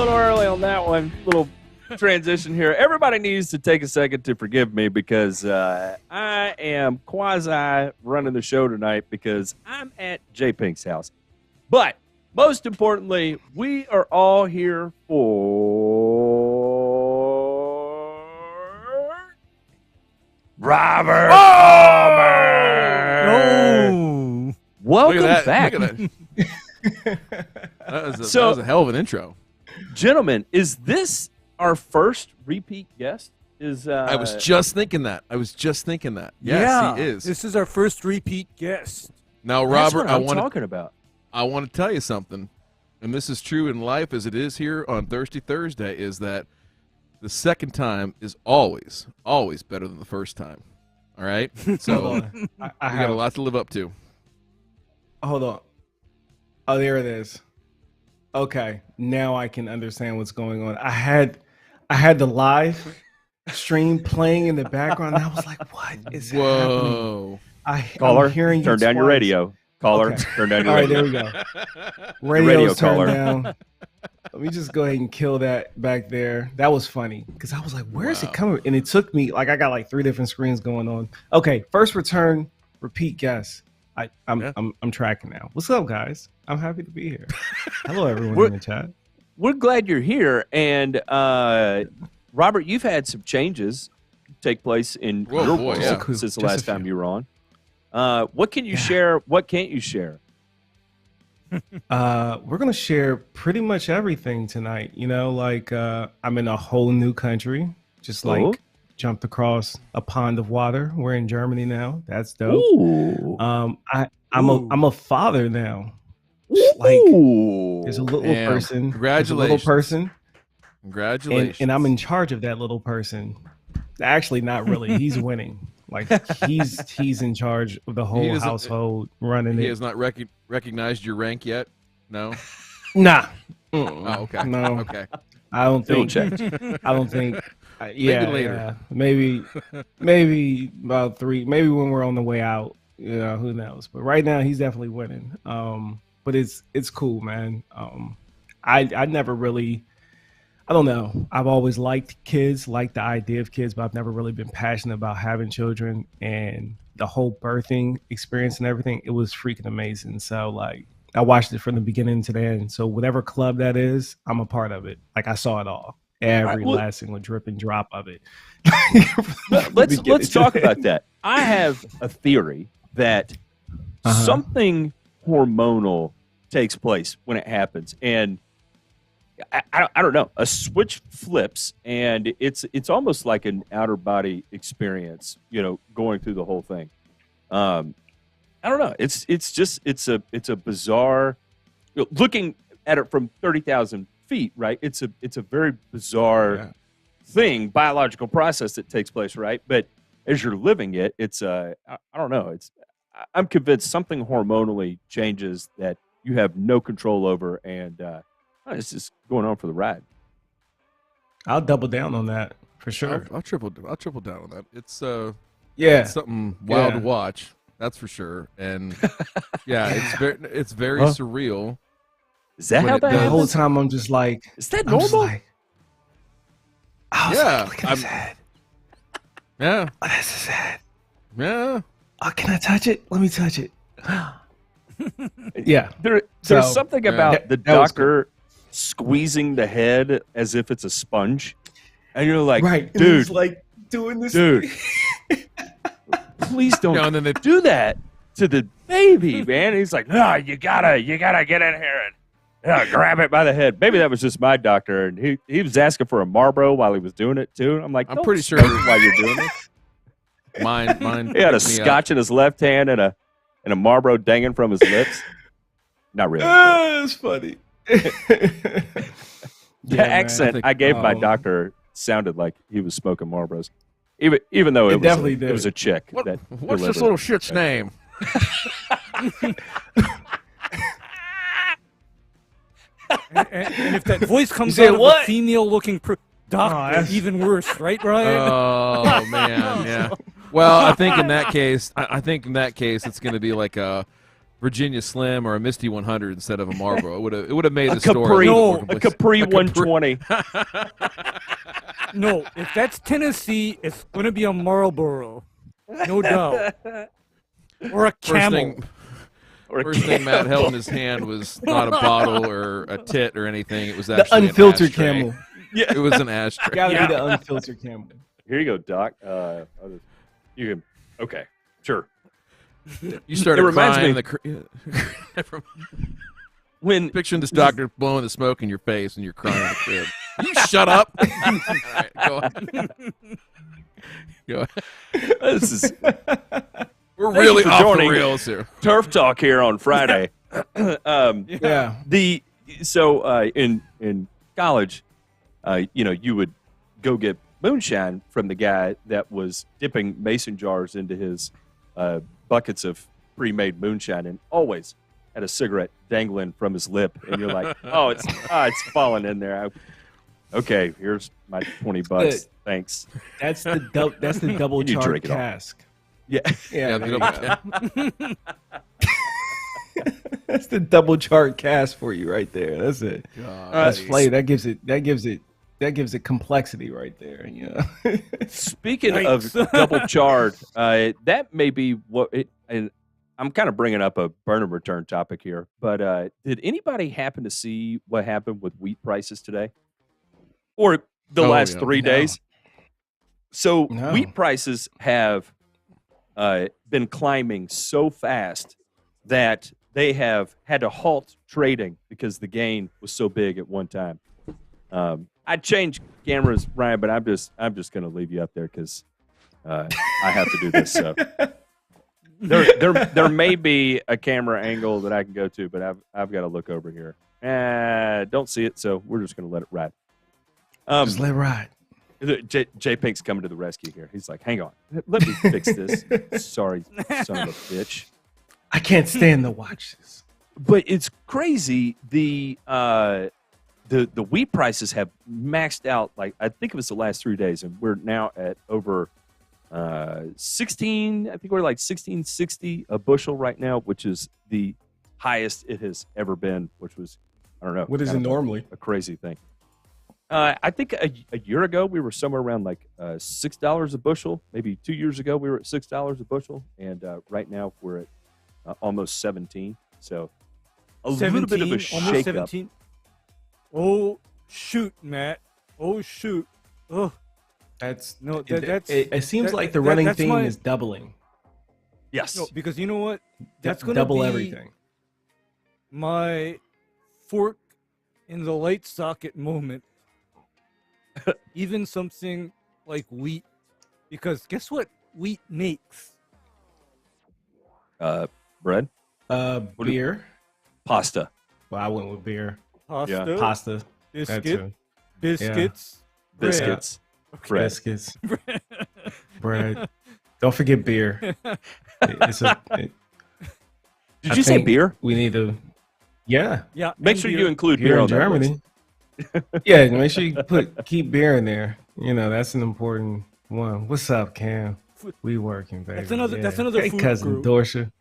little early on that one. Little transition here. Everybody needs to take a second to forgive me because I am quasi running the show tonight because I'm at J Pink's house. But most importantly, we are all here for Robert Palmer. Oh. Welcome back. Look at that. That was a hell of an intro. Gentlemen, is this our first repeat guest? I was just thinking that. Yes, yeah, he is. This is our first repeat guest. Now, That's Robert, what I'm talking about. I want to tell you something, and this is true in life as it is here on Thirsty Thursday, is that the second time is always better than the first time. All right? So I we got a lot to live up to. Hold on. Oh, there it is. Okay, now I can understand what's going on. I had the live stream playing in the background, and I was like, "What is happening?" Caller, I'm hearing turn down your radio. Caller, Okay. turn down your All right, radio. there we go. Radio's turned caller. down. Let me just go ahead and kill that back there. That was funny because I was like, "Where is it coming?" And it took me I got like 3 different screens going on. Okay, first return, repeat guess. I'm tracking now. What's up, guys? I'm happy to be here. Hello, everyone in the chat. We're glad you're here. And Robert, you've had some changes take place in your world since the last time you were on. What can you share? What can't you share? We're gonna share pretty much everything tonight. You know, like I'm in a whole new country, just like jumped across a pond of water. We're in Germany now. That's dope. Ooh. I'm a father now. Like there's a little person. Congratulations. There's a little person. Congratulations. And I'm in charge of that little person. Actually, not really. He's winning. Like he's in charge of the whole household, running it. He has not recognized your rank yet? No? Nah. Oh, okay. No. Okay. I don't think. I don't think. Yeah. Maybe later. Yeah. Maybe about 3. Maybe when we're on the way out. You know, who knows? But right now, he's definitely winning. But it's cool, man. I never really. I don't know. I've always liked kids, liked the idea of kids, but I've never really been passionate about having children and the whole birthing experience and everything. It was freaking amazing. So like I watched it from the beginning to the end. So whatever club that is, I'm a part of it. Like I saw it all. Every last single drip and drop of it. Let's talk about that. I have a theory that something hormonal takes place when it happens. And I don't know. A switch flips, and it's almost like an outer body experience. You know, going through the whole thing. I don't know. It's a bizarre. You know, looking at it from 30,000 feet, right? It's a very bizarre thing, biological process that takes place, right? But as you're living it, it's I don't know. I'm convinced something hormonally changes that you have no control over, and it's just going on for the ride. I'll double down on that for sure. I'll triple down on that. It's it's something wild to watch. That's for sure. And it's very surreal. Is that how that the whole time I'm just like, is that normal? Look at his head. Yeah. Oh, that's his head. Yeah. Oh, can I touch it? Let me touch it. Yeah. There's something about the doctor squeezing the head as if it's a sponge, and you're like, right, dude, he's like doing this, dude. Please don't and then they do that to the baby, man. He's like, no, you gotta get in here and grab it by the head. Maybe that was just my doctor, and he was asking for a Marlboro while he was doing it too. I'm like, I'm pretty sure while you're doing it. Mine. He had a scotch in his left hand and a Marlboro dangling from his lips. Not really. It's funny. The accent I gave my doctor sounded like he was smoking Marlboros, even though it was a chick. What's this little shit's name? and if that voice comes out of a female-looking doctor, even worse, right, Brian? Oh man, yeah. Well, I think in that case, it's going to be like a Virginia Slim or a Misty 100 instead of a Marlboro. It would have made the story. A Capri 120. No, if that's Tennessee, it's going to be a Marlboro. No doubt. Or a Camel. First thing Matt held in his hand was not a bottle or a tit or anything. It was the actually unfiltered an ashtray. Camel. Yeah, it was an ashtray. Gotta be the unfiltered Camel. Here you go, Doc. You can. Okay, sure. You started It reminds crying. When picturing this doctor blowing the smoke in your face and you're crying in the crib. You shut up. All right, go on. Go on. this is. We're really off the joining rails here. Turf Talk here on Friday. Yeah. In college, you would go get moonshine from the guy that was dipping mason jars into his buckets of pre-made moonshine, and always had a cigarette dangling from his lip. And you're like, it's falling in there. Okay, here's my $20. Thanks. That's the double charred cask. Yeah. Yeah. That's the double chart cast for you right there. That's it. That's flavor. That gives it complexity right there. Yeah. Speaking of double charred, that may be and I'm kind of bringing up a burn and return topic here, but did anybody happen to see what happened with wheat prices today, or the last 3 days? So wheat prices have been climbing so fast that they have had to halt trading because the gain was so big at one time. I'd change cameras, Ryan, but I'm just going to leave you up there because I have to do this. So there may be a camera angle that I can go to, but I've got to look over here. Don't see it, so we're just going to let it ride. Just let it ride. J Pink's coming to the rescue here. He's like, hang on, let me fix this. Sorry, son of a bitch. I can't stand to watch this. But it's crazy. The wheat prices have maxed out. Like, I think it was the last 3 days, and we're now at over 16. I think we're like 16.60 a bushel right now, which is the highest it has ever been. Which was, I don't know. What is it normally? A crazy thing. I think a year ago we were somewhere around like $6 a bushel. Maybe 2 years ago we were at $6 a bushel, and right now we're at almost 17. So a little bit of a shake up. Oh shoot, Matt! Oh shoot! Oh, that's no. It seems like the running theme is doubling. Yes, no, because you know what? That's going to double be everything. My fork in the light socket moment. Even something like wheat, because guess what wheat makes? Bread, beer, pasta. Well, I went with beer. Pasta, yeah. Pasta, biscuits, bread. Biscuits, bread. Don't forget beer. Did you say beer? We need to. Yeah. Make sure you include beer in on Germany. That list. Yeah, make sure you keep beer in there. That's an important one. What's up, Cam? We working, baby. That's another hey, food cousin group. Dorsha.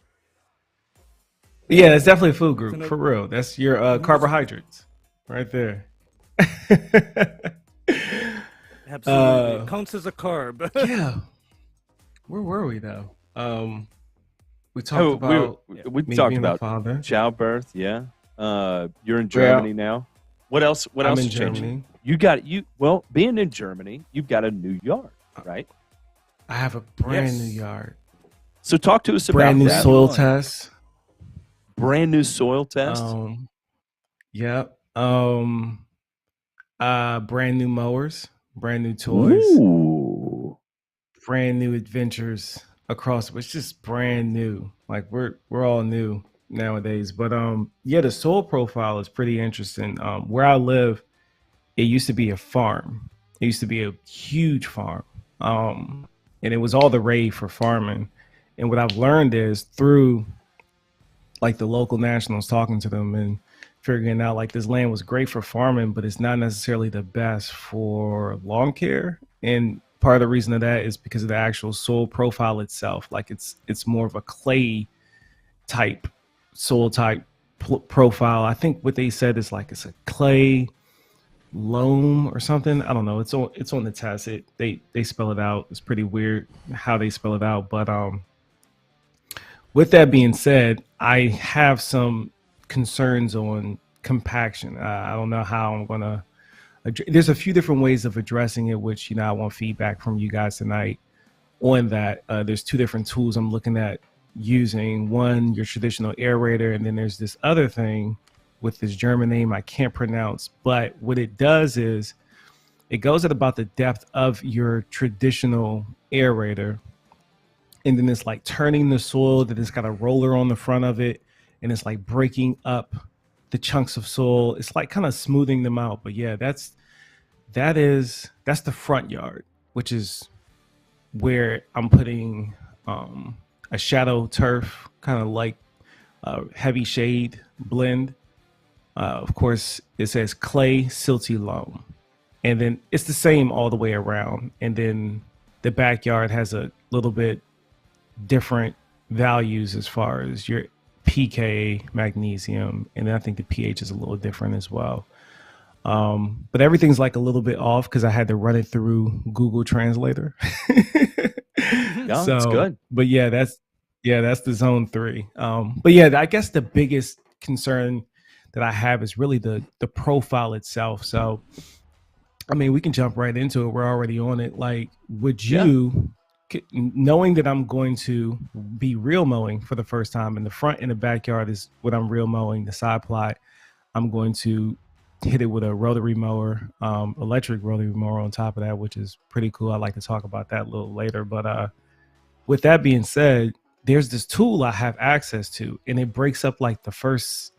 Yeah, it's definitely a food group for real. That's your carbohydrates right there. Absolutely, it counts as a carb. Yeah. Where were we though? We talked about childbirth. Yeah. You're in Germany now. What else? What else is changing? Being in Germany, you've got a new yard, right? I have a brand new yard. So talk to us about brand new that. soil test. Brand new soil test. Yep. Brand new mowers, brand new toys, brand new adventures across. It's just brand new. Like we're all new nowadays. But the soil profile is pretty interesting. Where I live, it used to be a farm. It used to be a huge farm. And it was all the rage for farming. And what I've learned is through like the local nationals, talking to them and figuring out like this land was great for farming, but it's not necessarily the best for lawn care. And part of the reason of that is because of the actual soil profile itself. Like it's more of a clay type soil type profile. I think what they said is like it's a clay loam or something. I don't know. It's on the test. They spell it out. It's pretty weird how they spell it out. But with that being said, I have some concerns on compaction. I don't know how I'm gonna. There's a few different ways of addressing it, which I want feedback from you guys tonight on that. There's two different tools I'm looking at using. One, your traditional aerator, and then there's this other thing with this German name I can't pronounce. But what it does is it goes at about the depth of your traditional aerator, and then it's like turning the soil that it's got a roller on the front of it, and it's like breaking up the chunks of soil. It's like kind of smoothing them out. But yeah, that's the front yard, which is where I'm putting a shadow turf, kind of like heavy shade blend. Of course, it says clay silty loam, and then it's the same all the way around. And then the backyard has a little bit different values as far as your pK, magnesium, and then I think the pH is a little different as well. But everything's like a little bit off because I had to run it through Google Translator. Yeah, that's good. But yeah, that's the zone 3. But yeah, I guess the biggest concern that I have is really the profile itself. So, I mean, we can jump right into it. We're already on it. Like, would you, knowing that I'm going to be real mowing for the first time, and the front and the backyard is what I'm real mowing, the side plot, I'm going to hit it with a rotary mower, electric rotary mower on top of that, which is pretty cool. I'd like to talk about that a little later. But with that being said, there's this tool I have access to, and it breaks up like the first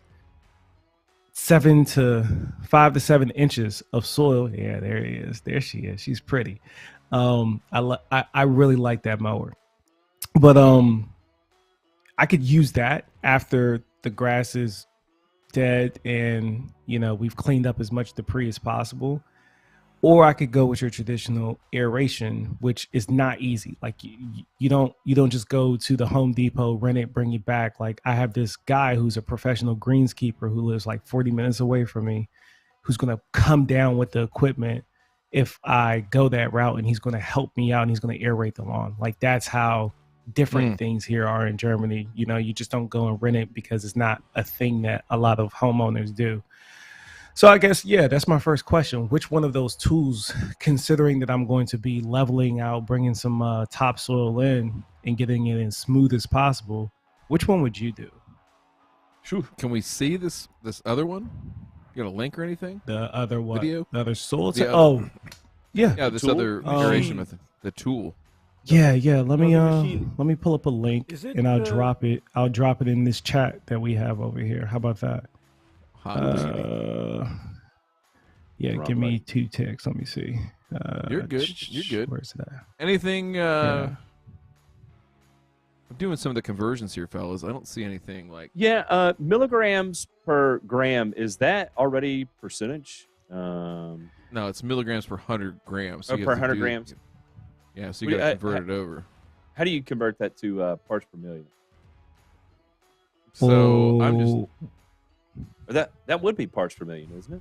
5 to 7 inches of soil. Yeah, there it is. There she is. She's pretty. I really like that mower, but I could use that after the grass is dead and we've cleaned up as much debris as possible, or I could go with your traditional aeration, which is not easy. Like you don't just go to the Home Depot, rent it, bring it back. Like I have this guy who's a professional greenskeeper who lives like 40 minutes away from me, who's going to come down with the equipment if I go that route, and he's going to help me out, and he's going to aerate the lawn. Like that's how different things here are in Germany. You just don't go and rent it because it's not a thing that a lot of homeowners do. So I guess, yeah, that's my first question. Which one of those tools, considering that I'm going to be leveling out, bringing some topsoil in and getting it as smooth as possible, which one would you do? Sure. Can we see this other one? You got a link or anything? The other what? Video? The other soil? Yeah. Yeah, this tool? other aeration method, the tool. Yeah. Let me pull up a link and I'll drop it. I'll drop it in this chat that we have over here. How about that? Yeah, give me 2 ticks. Let me see. You're good. You're good. Where's that? Anything? I'm doing some of the conversions here, fellas. I don't see anything like. Yeah, milligrams per gram. Is that already percentage? No, it's milligrams per 100 grams. So per 100 grams. Yeah, so you got to convert it over. How do you convert that to parts per million? So I'm just. That would be parts per million, isn't it?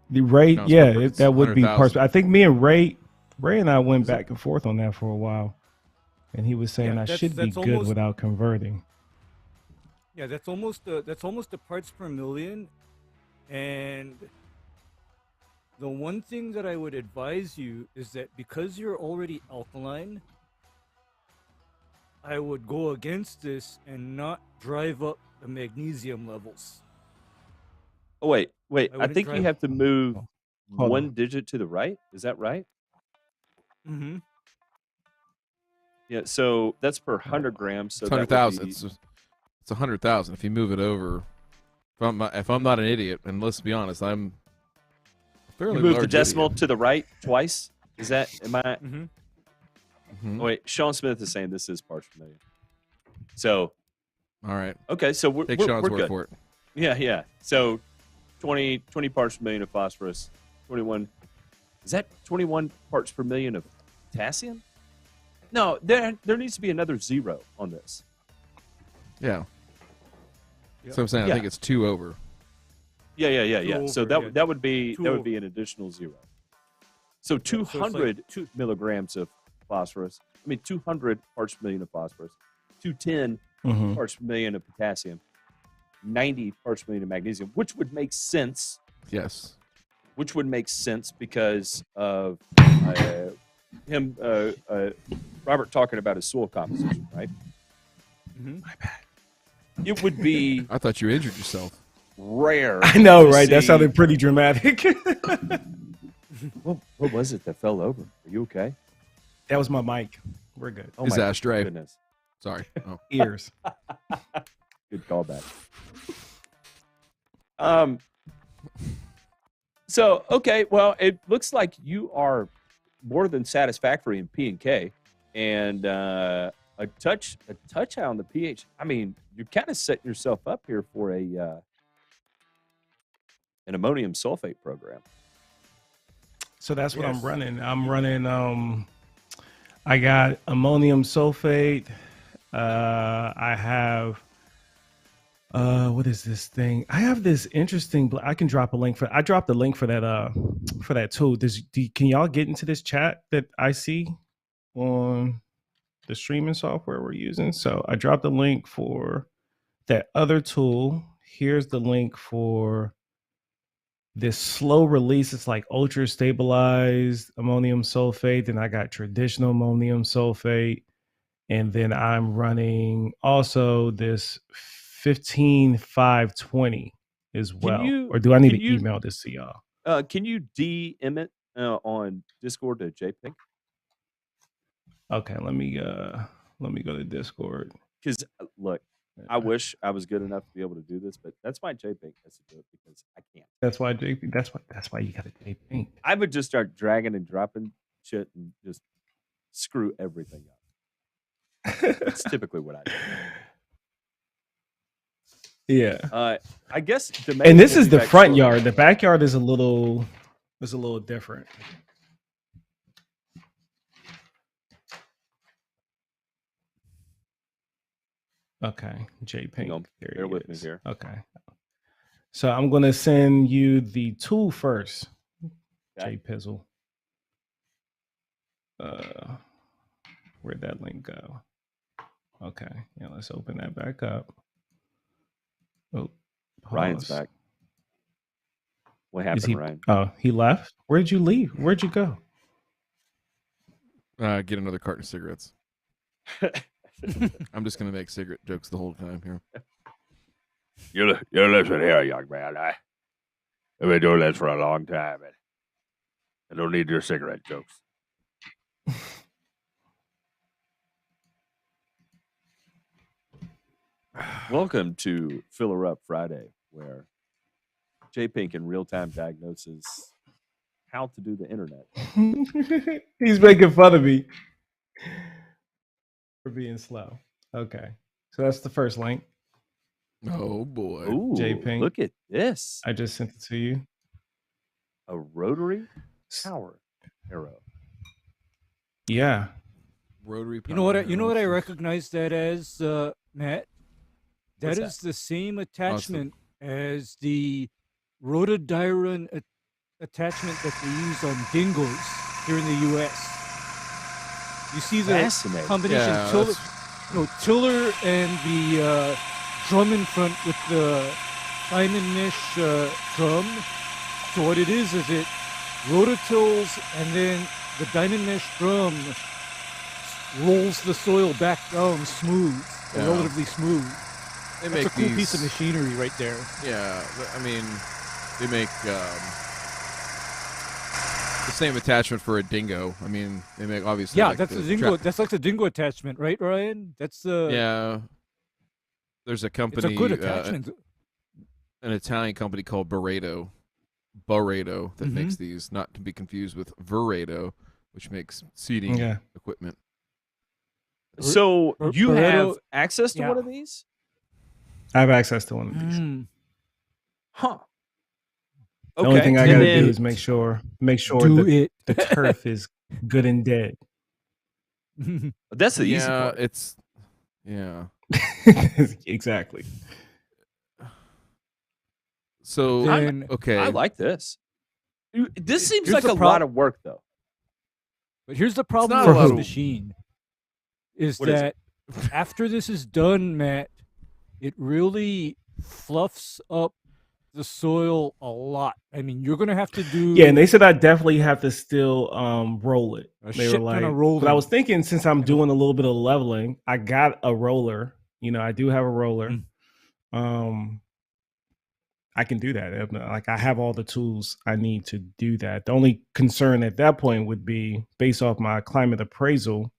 The Ray, No, yeah, that would be 100,000. parts. I think me and Ray and I went back and forth on that for a while, and he was saying I should be good almost, without converting. Yeah, that's almost the parts per million. And the one thing that I would advise you is that because you're already alkaline, I would go against this and not drive up the magnesium levels. Oh, wait. I think you have to move one digit to the right. Is that right? Mm-hmm. Yeah, so that's per 100 grams. So It's 100,000. It's 100,000. If you move it over, if I'm not an idiot, and let's be honest, I'm fairly. You move large the decimal idiot. to the right twice. Is that? Am I? Mm-hmm. Mm-hmm. Oh, wait, Sean Smith is saying this is parts per million. So. All right. Okay, so we're Sean's we're word good. for it. Yeah. So 20 parts per million of phosphorus. 21. Is that 21 parts per million of potassium? No, there needs to be another zero on this. Yeah. So I'm saying I think it's 2 over. Yeah. So over, that would be Two over. an additional 0. So 200 milligrams of phosphorus. 200 parts per million of phosphorus, 210 parts per million of potassium, 90 parts per million of magnesium, which would make sense. Yes. Which would make sense because of him, Robert, talking about his soil composition, right? Mm-hmm. My bad. It would be I thought you injured yourself. rare. I know, to right? That see- sounded pretty dramatic. What was it that fell over? Are you okay? That was my mic. We're good. Oh His my ashtray. goodness. Sorry. Oh. Ears. Good callback. So okay, well, it looks like you are more than satisfactory in P and K, and a touch high on the pH. You're kind of setting yourself up here for an ammonium sulfate program. So that's what Yes. I'm running. I'm running. I got ammonium sulfate. I have. What is this thing? I have this interesting. I can drop a link for. I dropped the link for that tool. Can y'all get into this chat that I see on the streaming software we're using? So I dropped the link for that other tool. Here's the link for this slow release. It's like ultra stabilized ammonium sulfate. Then I got traditional ammonium sulfate. And then I'm running also this 15520 as well. Or do I need to email this to y'all? Can you DM it on Discord to JPink? Okay, let me go to Discord. Because look, I wish I was good enough to be able to do this, but that's why JPink has to do it because I can't. That's why JP. That's why you got a JP. I would just start dragging and dropping shit and just screw everything up. That's typically what I do. Yeah. I guess. And this is the front yard. The backyard is a little different. Okay, JPink. Bear with me here. Okay. So I'm gonna send you the tool first, Okay. JPizzle. Where'd that link go? Okay, yeah, let's open that back up. Oh, Ryan's pause. back. What happened, Ryan? Oh, he left? Where'd you leave? Where'd you go? Get another carton of cigarettes. I'm just gonna make cigarette jokes the whole time here. You listen here, young man. I've been doing this for a long time, and I don't need your cigarette jokes. Welcome to Filler Up Friday, where JPink in real-time diagnoses how to do the internet. He's making fun of me for being slow. Okay, so that's the first link. Oh boy. Ooh, JPink. look at this. I just sent it to you. A rotary power arrow. Yeah. Rotary. You know what? You know what I power. recognize that as, Matt? What's That is that? the same attachment as the rhododendron attachment that they use on dingoes here in the U.S. You see the Fascinating. combination Yeah, tiller and the drum in front with the diamond mesh drum. So what it is it rototills and then the diamond mesh drum rolls the soil back down smooth, or Yeah. relatively smooth. They That's make a cool these, piece of machinery right there. Yeah, I mean, they make the same attachment for a dingo. I mean, they make obviously. Yeah, like that's the the dingo. That's like the dingo attachment, right, Ryan? That's the Yeah. There's a company. It's a good attachment. An Italian company called Barreto that Mm-hmm. makes these, not to be confused with Verredo, which makes seeding Yeah. equipment. So you have Barreto- access to yeah. one of these? I have access to one of these. Mm. Huh. The only thing I and gotta then- do is make sure Do the it. turf is good and dead. That's the easy Yeah, part. it's yeah. Exactly. So Then, okay, I like this. This seems Here's like the a lot of work, though. but here's the problem not with a this lot of- machine is What is that after this is done, Matt, it really fluffs up the soil a lot. I mean, you're gonna have to do Yeah, and they said I definitely have to still roll it. a They shit were ton like, of rolling. but I was thinking since I'm doing a little bit of leveling, I got a roller. You know, I do have a roller. I can do that. Like I have all the tools I need to do that. The only concern at that point would be based off my climate appraisal,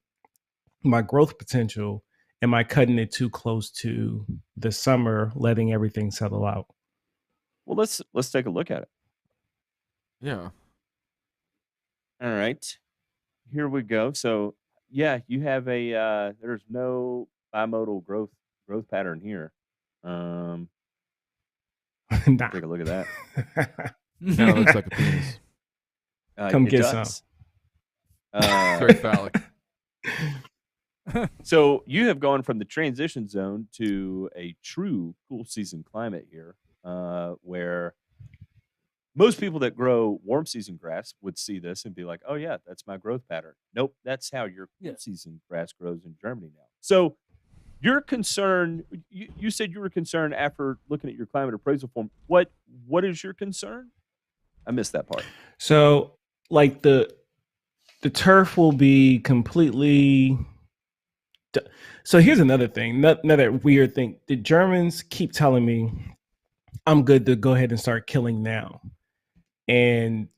my growth potential. Am I cutting it too close to the summer, letting everything settle out? Well, let's take a look at it. yeah. All right, here we go. So, yeah, you have a there's no bimodal growth pattern here. Nah. Take a look at that. Kind of looks like a penis. Come It get does. It's very phallic. So you have gone from the transition zone to a true cool season climate here, where most people that grow warm season grass would see this and be like, "Oh yeah, that's my growth pattern." Nope, that's how your cool season grass grows in Germany now. So you're concerned. You said you were concerned after looking at your climate appraisal form. What is your concern? I missed that part. So, like the turf will be completely. So here's another thing, another weird thing. The Germans keep telling me I'm good to go ahead and start killing now, and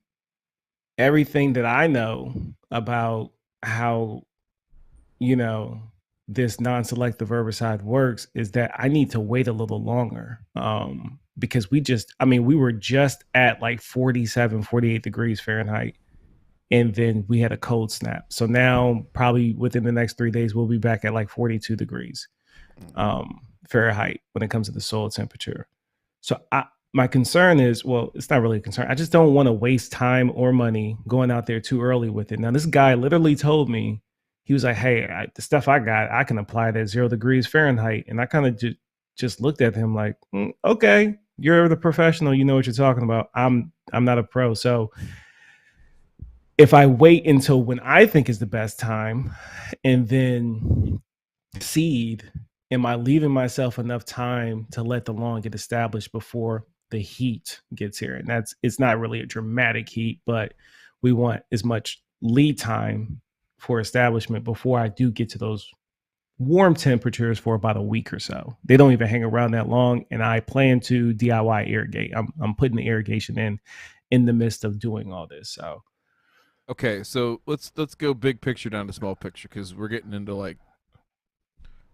everything that I know about how this non-selective herbicide works is that I need to wait a little longer, because we were just at like 47, 48 degrees Fahrenheit, and then we had a cold snap. So now probably within the next 3 days, we'll be back at like 42 degrees Fahrenheit when it comes to the soil temperature. So my concern is, well, it's not really a concern. I just don't want to waste time or money going out there too early with it. Now, this guy literally told me, he was like, hey, the stuff I got, I can apply it at 0 degrees Fahrenheit. And I kind of just looked at him like, okay, you're the professional. You know what you're talking about. I'm not a pro. So if I wait until when I think is the best time and then seed, am I leaving myself enough time to let the lawn get established before the heat gets here? And it's not really a dramatic heat, but we want as much lead time for establishment before I do get to those warm temperatures for about a week or so. They don't even hang around that long, and I plan to DIY irrigate. I'm putting the irrigation in the midst of doing all this. So okay, so let's go big picture down to small picture because we're getting into like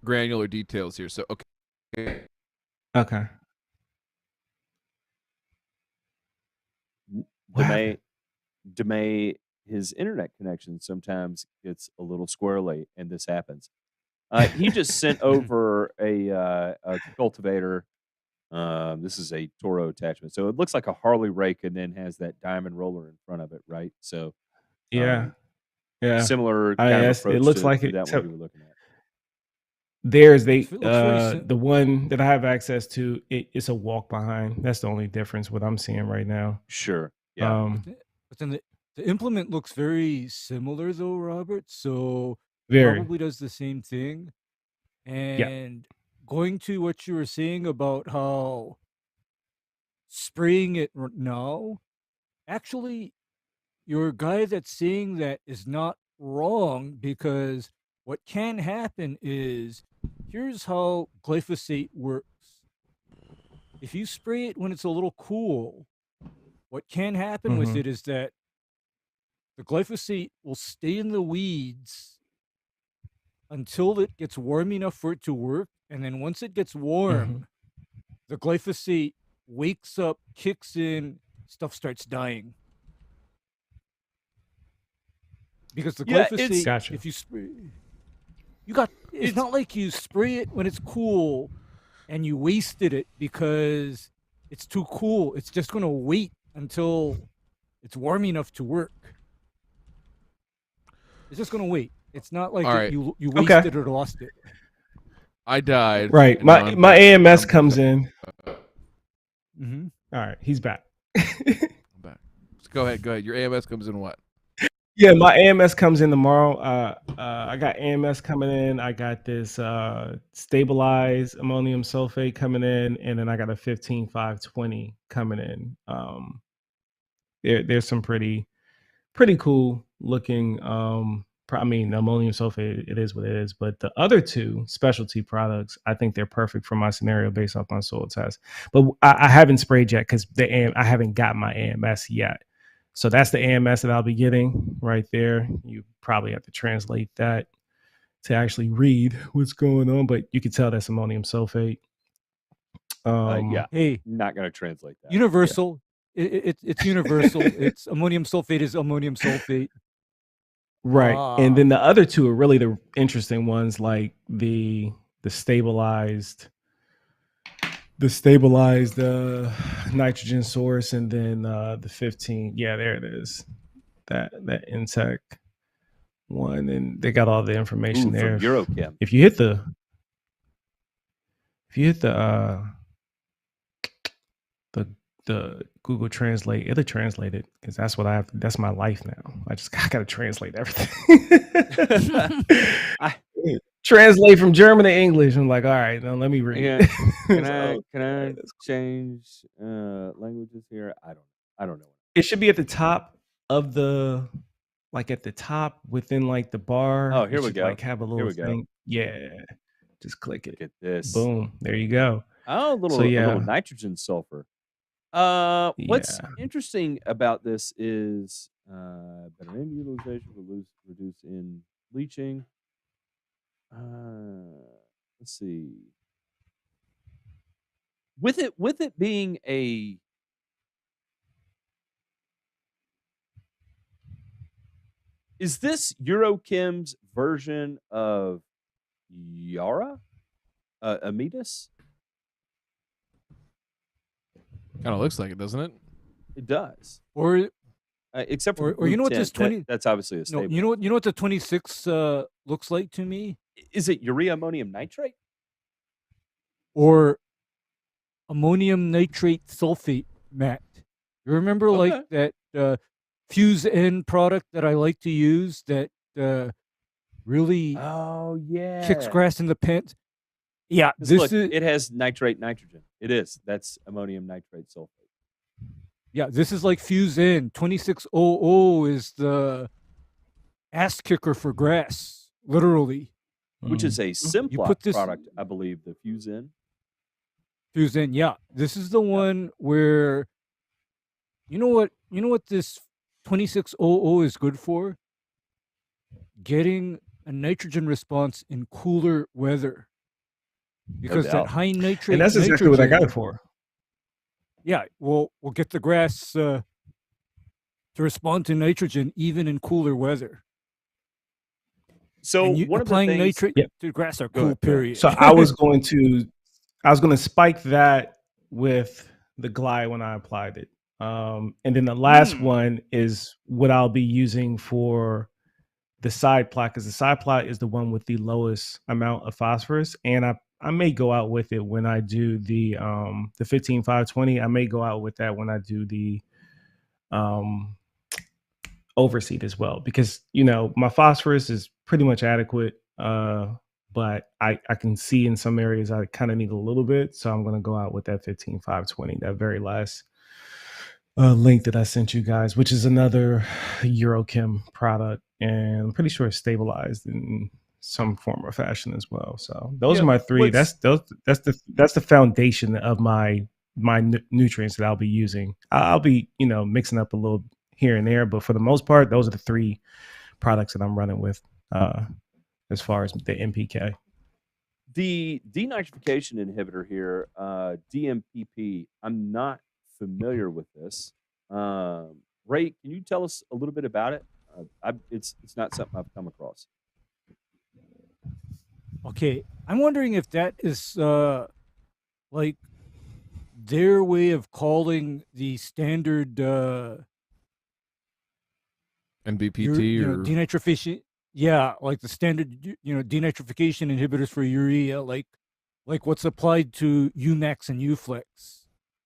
granular details here. So okay. Demay, his internet connection sometimes gets a little squirrely, and this happens. He just sent over a cultivator. This is a Toro attachment, so it looks like a Harley rake, and then has that diamond roller in front of it, right? So, yeah, similar kind of approach. It looks like to it. That one we were looking at. There's the one that I have access to. It's a walk behind. That's the only difference. What I'm seeing right now. Sure. Yeah. But then the implement looks very similar, though, Robert. So very probably does the same thing. And going to what you were saying about how spraying it now, actually, your guy that's saying that is not wrong, because what can happen is, here's how glyphosate works. If you spray it when it's a little cool, what can happen with it is that the glyphosate will stay in the weeds until it gets warm enough for it to work. And then once it gets warm, the glyphosate wakes up, kicks in, stuff starts dying. Because the glyphosate, if you spray, it's not like you spray it when it's cool and you wasted it because it's too cool. It's just going to wait until it's warm enough to work. It's just going to wait. It's not like you wasted it or lost it. I died. Right. My AMS comes in. Mm-hmm. All right, he's back. I'm back. So go ahead. Your AMS comes in what? Yeah, my AMS comes in tomorrow. I got AMS coming in. I got this stabilized ammonium sulfate coming in, and then I got a 15520 coming in. There's some pretty cool looking. I mean, ammonium sulfate, it is what it is. But the other two specialty products, I think they're perfect for my scenario based off my soil test. But I haven't sprayed yet because I haven't got my AMS yet. So that's the AMS that I'll be getting right there. You probably have to translate that to actually read what's going on, but you can tell that's ammonium sulfate. Yeah, Hey, not going to translate that. universal. Yeah. It's universal. It's ammonium sulfate is ammonium sulfate. Right. And then the other two are really the interesting ones, like the stabilized nitrogen source, and then the 15. Yeah, there it is. That Intech one, and they got all the information there. Eurochem. If you hit the Google Translate, it'll translate it because that's what I have. That's my life now. I gotta translate everything. Translate from German to English. I'm like, all right, now let me read. Yeah. Can I change languages here? I don't know. It should be at the top of the, like at the top within like the bar. Oh, here we go. Like have a little thing. Yeah. Just click it. Look at this. Boom. There you go. Oh, a little nitrogen sulfur. What's interesting about this is better name utilization, reduce in leaching. Let's see. With it being a is this Eurochem's version of Yara? Amidas? Kind of looks like it, doesn't it? It does. Or except for or you know what this 20 that's obviously a stable. No, you know what the 26 looks like to me? Is it urea ammonium nitrate? Or ammonium nitrate sulfate, Matt? You remember like that Fuse N product that I like to use that really kicks grass in the pants? Yeah, it has nitrate nitrogen. It is. That's ammonium nitrate sulfate. Yeah, this is like Fuse N. 2600 is the ass kicker for grass, literally. Which is a Simplot product, I believe, the Fuse N. Fuse N, yeah. This is the one where you know what this 2600 is good for? Getting a nitrogen response in cooler weather. Because that high nitrate, and that's exactly what I got it for. Yeah, we'll get the grass to respond to nitrogen even in cooler weather. So one of the things, nitrate to grass are cool. Period. So I was going to spike that with the Glide when I applied it, and then the last one is what I'll be using for the side plot, because the side plot is the one with the lowest amount of phosphorus, and I may go out with it when I do the 15520. I may go out with that when I do the overseed as well, because my phosphorus is pretty much adequate, but I can see in some areas I kind of need a little bit, so I'm going to go out with that 15520, that very last link that I sent you guys, which is another Eurochem product, and I'm pretty sure it's stabilized in some form or fashion as well. So those are my three. That's the foundation of my nutrients that I'll be using. I'll be mixing up a little here and there, but for the most part, those are the three products that I'm running with as far as the NPK. The denitrification inhibitor here, DMPP, I'm not familiar with this. Ray, can you tell us a little bit about it? It's not something I've come across. Okay, I'm wondering if that is like their way of calling the standard NBPT or denitrification. Yeah, like the standard denitrification inhibitors for urea, like what's applied to Umax and Uflex.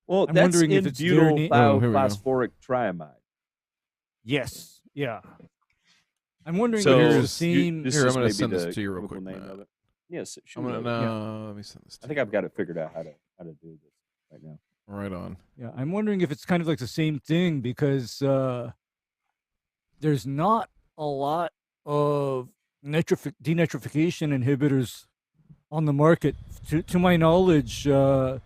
Well, I'm that's wondering if it's their in-butyl Oh, here we go. thiophosphoric triamide. Yes. Yeah. I'm wondering So if it's the here's- same. this Here, I'm is gonna maybe send this the to you real chemical quick, name Matt. of it. Yes, I'm gonna let me send this to I think you. I've got it figured out how to do this right now. Right on. Yeah, I'm wondering if it's kind of like the same thing because there's not a lot of denitrification inhibitors on the market. To my knowledge, the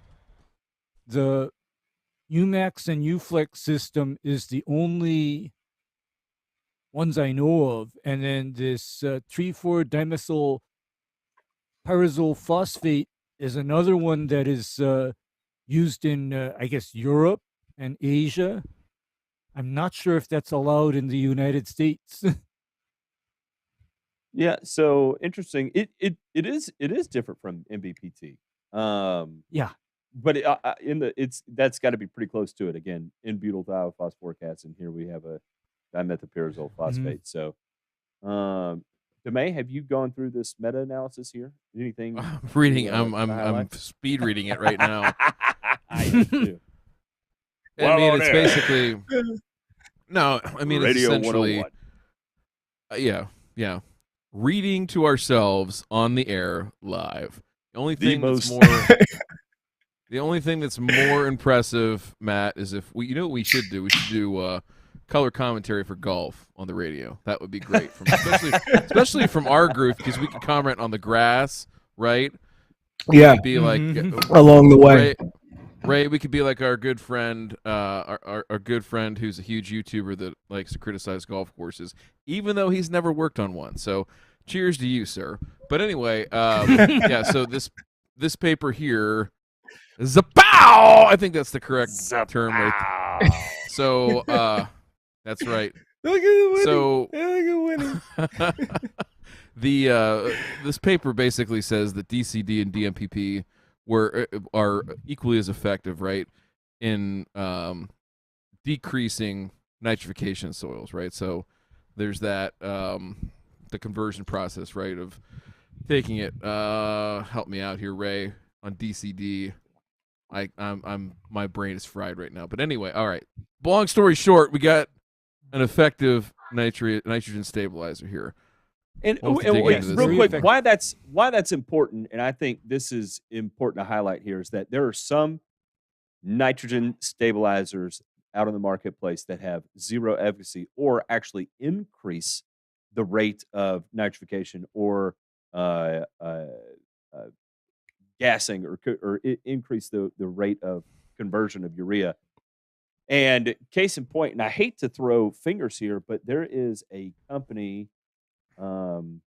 Umax and Uflex system is the only ones I know of, and then this 3,4-dimethyl pyrazole phosphate is another one that is used in, I guess, Europe and Asia. I'm not sure if that's allowed in the United States. Yeah, so interesting. It is different from MBPT. Yeah. But that's got to be pretty close to it. Again, in-butyl thiophosphoric acid. And here we have a dimethylpyrazole phosphate. So, Demay, have you gone through this meta-analysis here? Anything? I'm reading. to I'm highlight? speed reading it right now. I am too. I Well, mean, on it's air. basically no. I mean, it's Radio essentially 101. yeah. Reading to ourselves on the air live. The only The thing most- that's more the only thing that's more impressive, Matt, is if we, you know what we should do? We should do color commentary for golf on the radio. That would be great, especially from our group, because we could comment on the grass, right? Yeah, Be like along the way. Ray, we could be like our good friend, our good friend who's a huge YouTuber that likes to criticize golf courses, even though he's never worked on one. So, cheers to you, sir. But anyway, yeah. So this paper here, zapow! I think that's the correct term. Right. So, that's right. Look at the winning. So Look at winning. this paper basically says that DCD and DMPP are equally as effective, right, in decreasing nitrification in soils, right? So there's that the conversion process, right, of taking it. Help me out here, Ray, on DCD. I'm my brain is fried right now. But anyway, all right. Long story short, we got an effective nitrogen stabilizer here. And We'll have to dig wait, into this. real Very quick, effective. why that's important, and I think this is important to highlight here, is that there are some nitrogen stabilizers out in the marketplace that have zero efficacy or actually increase the rate of nitrification or gassing or increase the rate of conversion of urea. And case in point, and I hate to throw fingers here, but there is a company. No,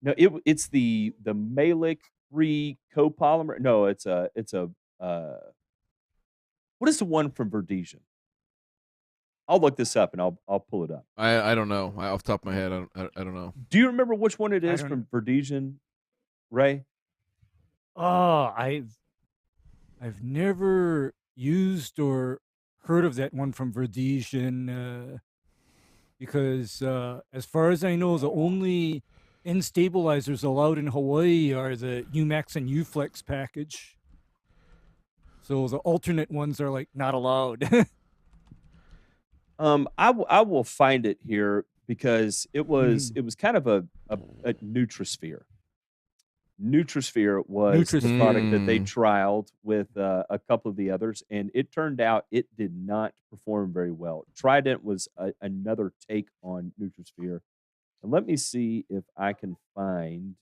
it's the malic free copolymer. No, it's a what is the one from Verdesian? I'll look this up and I'll pull it up. I don't know. Off the top of my head, I don't know. Do you remember which one it I is don't from Verdesian, Ray? Oh, I've never used or heard of that one from Verdesian because as far as I know, the only N stabilizers allowed in Hawaii are the Umax and Uflex package. So the alternate ones are like not allowed. I will find it here because it was kind of a Nutrisphere. Nutrisphere was the product that they trialed with a couple of the others, and it turned out it did not perform very well. Trident was another take on Nutrisphere. And let me see if I can find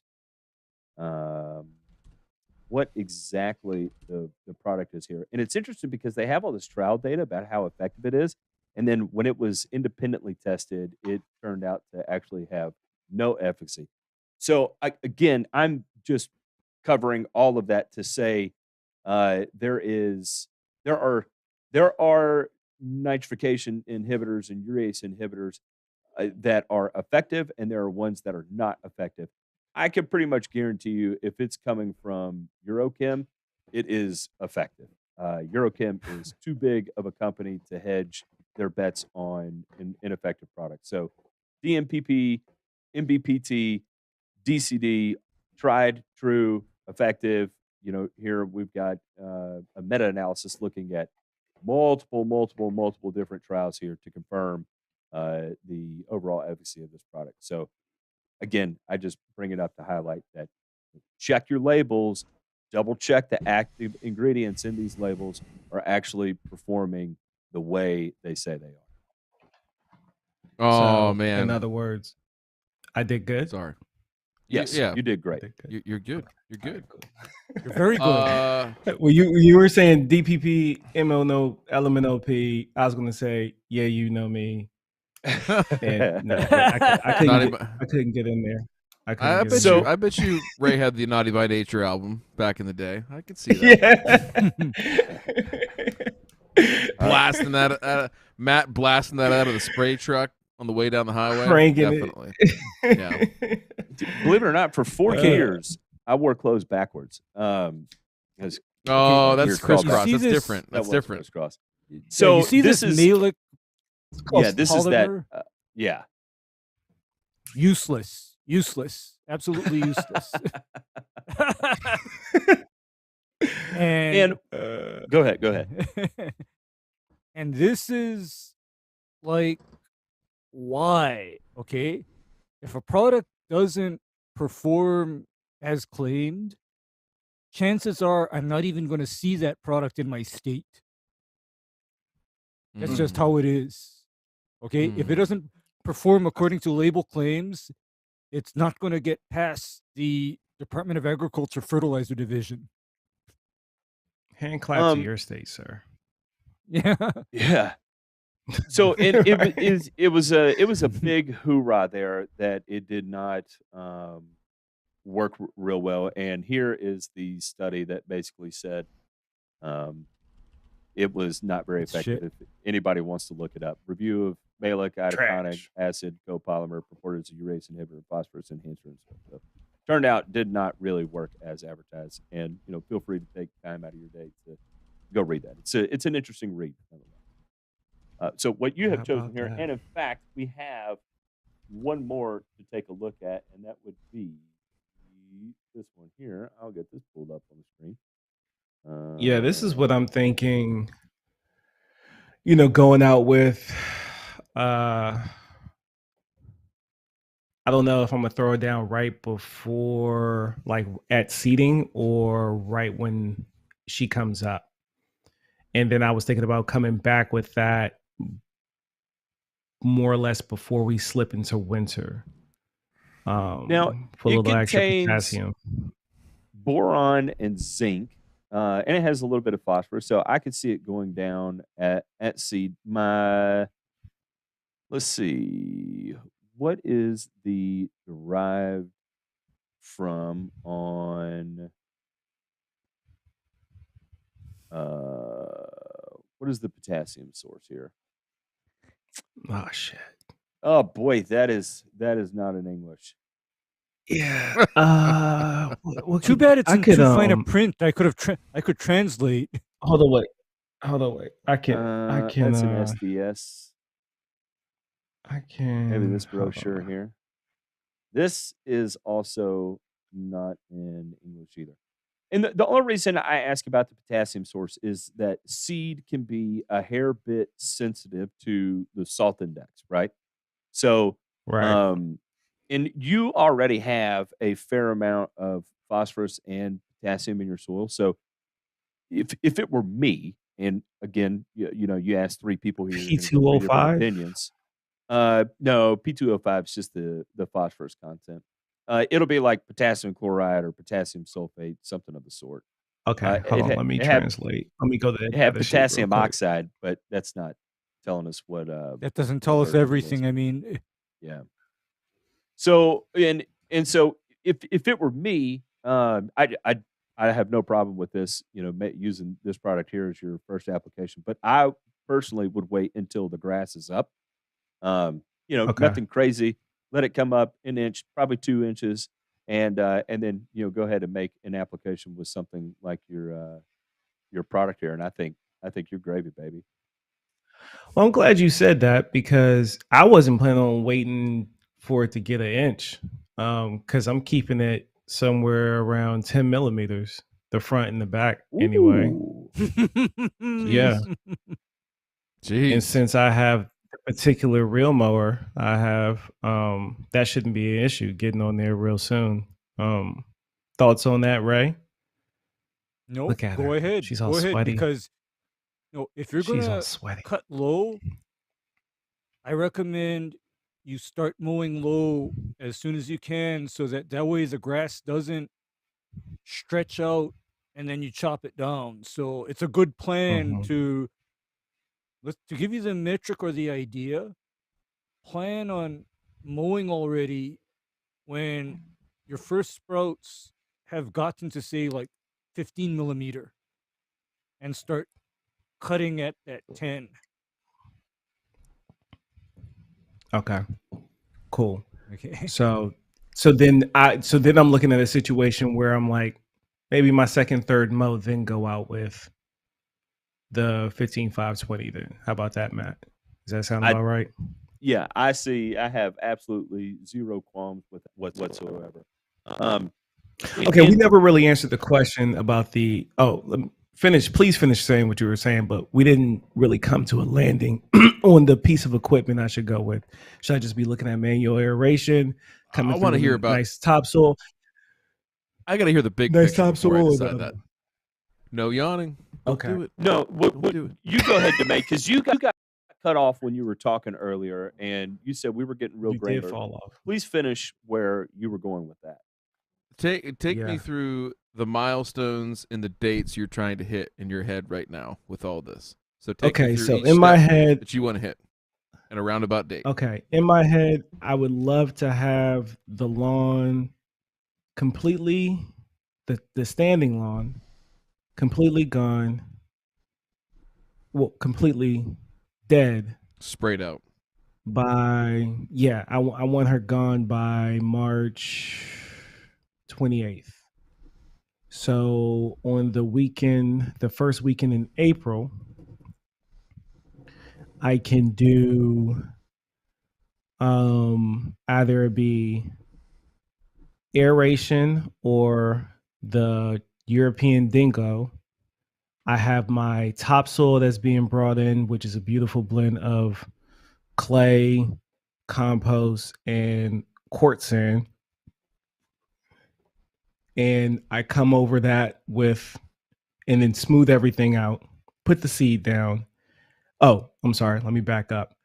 what exactly the product is here. And it's interesting because they have all this trial data about how effective it is. And then when it was independently tested, it turned out to actually have no efficacy. So again, I'm just covering all of that to say there are nitrification inhibitors and urease inhibitors that are effective, and there are ones that are not effective. I can pretty much guarantee you, if it's coming from Eurochem, it is effective. Eurochem is too big of a company to hedge their bets on ineffective products. So DMPP, MBPT, DCD, tried, true, effective. here we've got a meta-analysis looking at multiple different trials here to confirm the overall efficacy of this product. So again, I just bring it up to highlight that check your labels, double check the active ingredients in these labels are actually performing the way they say they are. Oh, So, man. in other words, I did good. Sorry. Yes, Yeah. you did great. You're good. You're good. You're very good. Well, you were saying DPP, MLNO, LMNOP. I was going to say, yeah, you know me. And no, I couldn't get in there. I bet you Ray had the Naughty by Nature album back in the day. I could see that. Yeah. Blasting that, Matt blasting that out of the spray truck on the way down the highway. Cranking definitely. Yeah. Believe it or not, for 4 years, I wore clothes backwards. Because that's crisscross. That's different. That's different. Crisscross. So you see this Malic. Yeah, this polymer? Is that. Yeah. Useless. Absolutely useless. and go ahead. And this is like, why? Okay, if a product doesn't perform as claimed, chances are I'm not even going to see that product in my state. That's just how it is. Okay, if it doesn't perform according to label claims, it's not going to get past the Department of Agriculture Fertilizer Division. Hand clap to your state, sir. Yeah. So it was a big hoorah there that it did not work real well. And here is the study that basically said it was not very effective. If anybody wants to look it up, review of malic itaconic acid copolymer purported as a urease inhibitor, phosphorus enhancer, and stuff. So turned out did not really work as advertised. And feel free to take time out of your day to go read that. It's an interesting read. So what you have chosen here, and in fact, we have one more to take a look at, and that would be this one here. I'll get this pulled up on the screen. Yeah, this is what I'm thinking. Going out with. I don't know if I'm gonna throw it down right before, like at seeding, or right when she comes up. And then I was thinking about coming back with that more or less before we slip into winter. Now, for a little extra potassium, boron, and zinc, and it has a little bit of phosphorus. So I could see it going down at seed. Let's see, what is the derived from on? What is the potassium source here? Oh shit! Oh boy, that is not in English. Yeah. Well, too bad it's too fine a print. I could translate. Hold on, wait. I can. That's an SDS. I can. Maybe this brochure here. This is also not in English either. And the only reason I ask about the potassium source is that seed can be a hair bit sensitive to the salt index, right? So, and you already have a fair amount of phosphorus and potassium in your soil. So, if it were me, and again, you asked 3 people here, P2O5 opinions. No, P2O5 is just the phosphorus content. It'll be like potassium chloride or potassium sulfate, something of the sort. Okay, hold on. Let me translate. Let me go there. It had potassium oxide, but that's not telling us what. That doesn't tell us everything. I mean, yeah. So and so, if it were me, I have no problem with this. Using this product here as your first application, but I personally would wait until the grass is up. Nothing crazy. Let it come up an inch, probably 2 inches, and then go ahead and make an application with something like your product here. And I think you're gravy, baby. Well, I'm glad you said that, because I wasn't planning on waiting for it to get an inch, because I'm keeping it somewhere around 10 millimeters. the front and the back anyway. Yeah. Jeez. And since I have a particular reel mower, I have that shouldn't be an issue getting on there real soon. Thoughts on that, Ray? No, Look at go her. ahead. She's all Go ahead, sweaty. because if you're She's all gonna sweaty. cut low, I recommend you start mowing low as soon as you can, so that way the grass doesn't stretch out and then you chop it down. So it's a good plan to give you the metric or the idea. Plan on mowing already when your first sprouts have gotten to, say, like 15 millimeter, and start cutting at 10. Okay. Cool. Okay. So then I'm looking at a situation where I'm like, maybe my second, third mow, then go out with the 15-520 then. How about that, Matt? Does that sound about right? Yeah, I have absolutely zero qualms with whatsoever. Okay, we never really answered the question about the please finish saying what you were saying, but we didn't really come to a landing on the piece of equipment I should go with. Should I just be looking at manual aeration? I want to hear about nice topsoil. I got to hear the big nice picture topsoil before I decide that. No yawning. Don't do it. No, you go ahead, Demay, because you got cut off when you were talking earlier, and you said we were getting real granular. Did fall off. Please finish where you were going with that. Take me through the milestones and the dates you're trying to hit in your head right now with all this. So take me through each in my head that you want to hit and a roundabout date. Okay, in my head, I would love to have the lawn completely, the standing lawn, completely gone. Well, completely dead. Sprayed out. I want her gone by March 28th. So on the first weekend in April, I can do either it be aeration or the European dingo. I have my topsoil that's being brought in, which is a beautiful blend of clay, compost, and quartz sand. And I come over that and then smooth everything out, put the seed down. Oh, I'm sorry. Let me back up.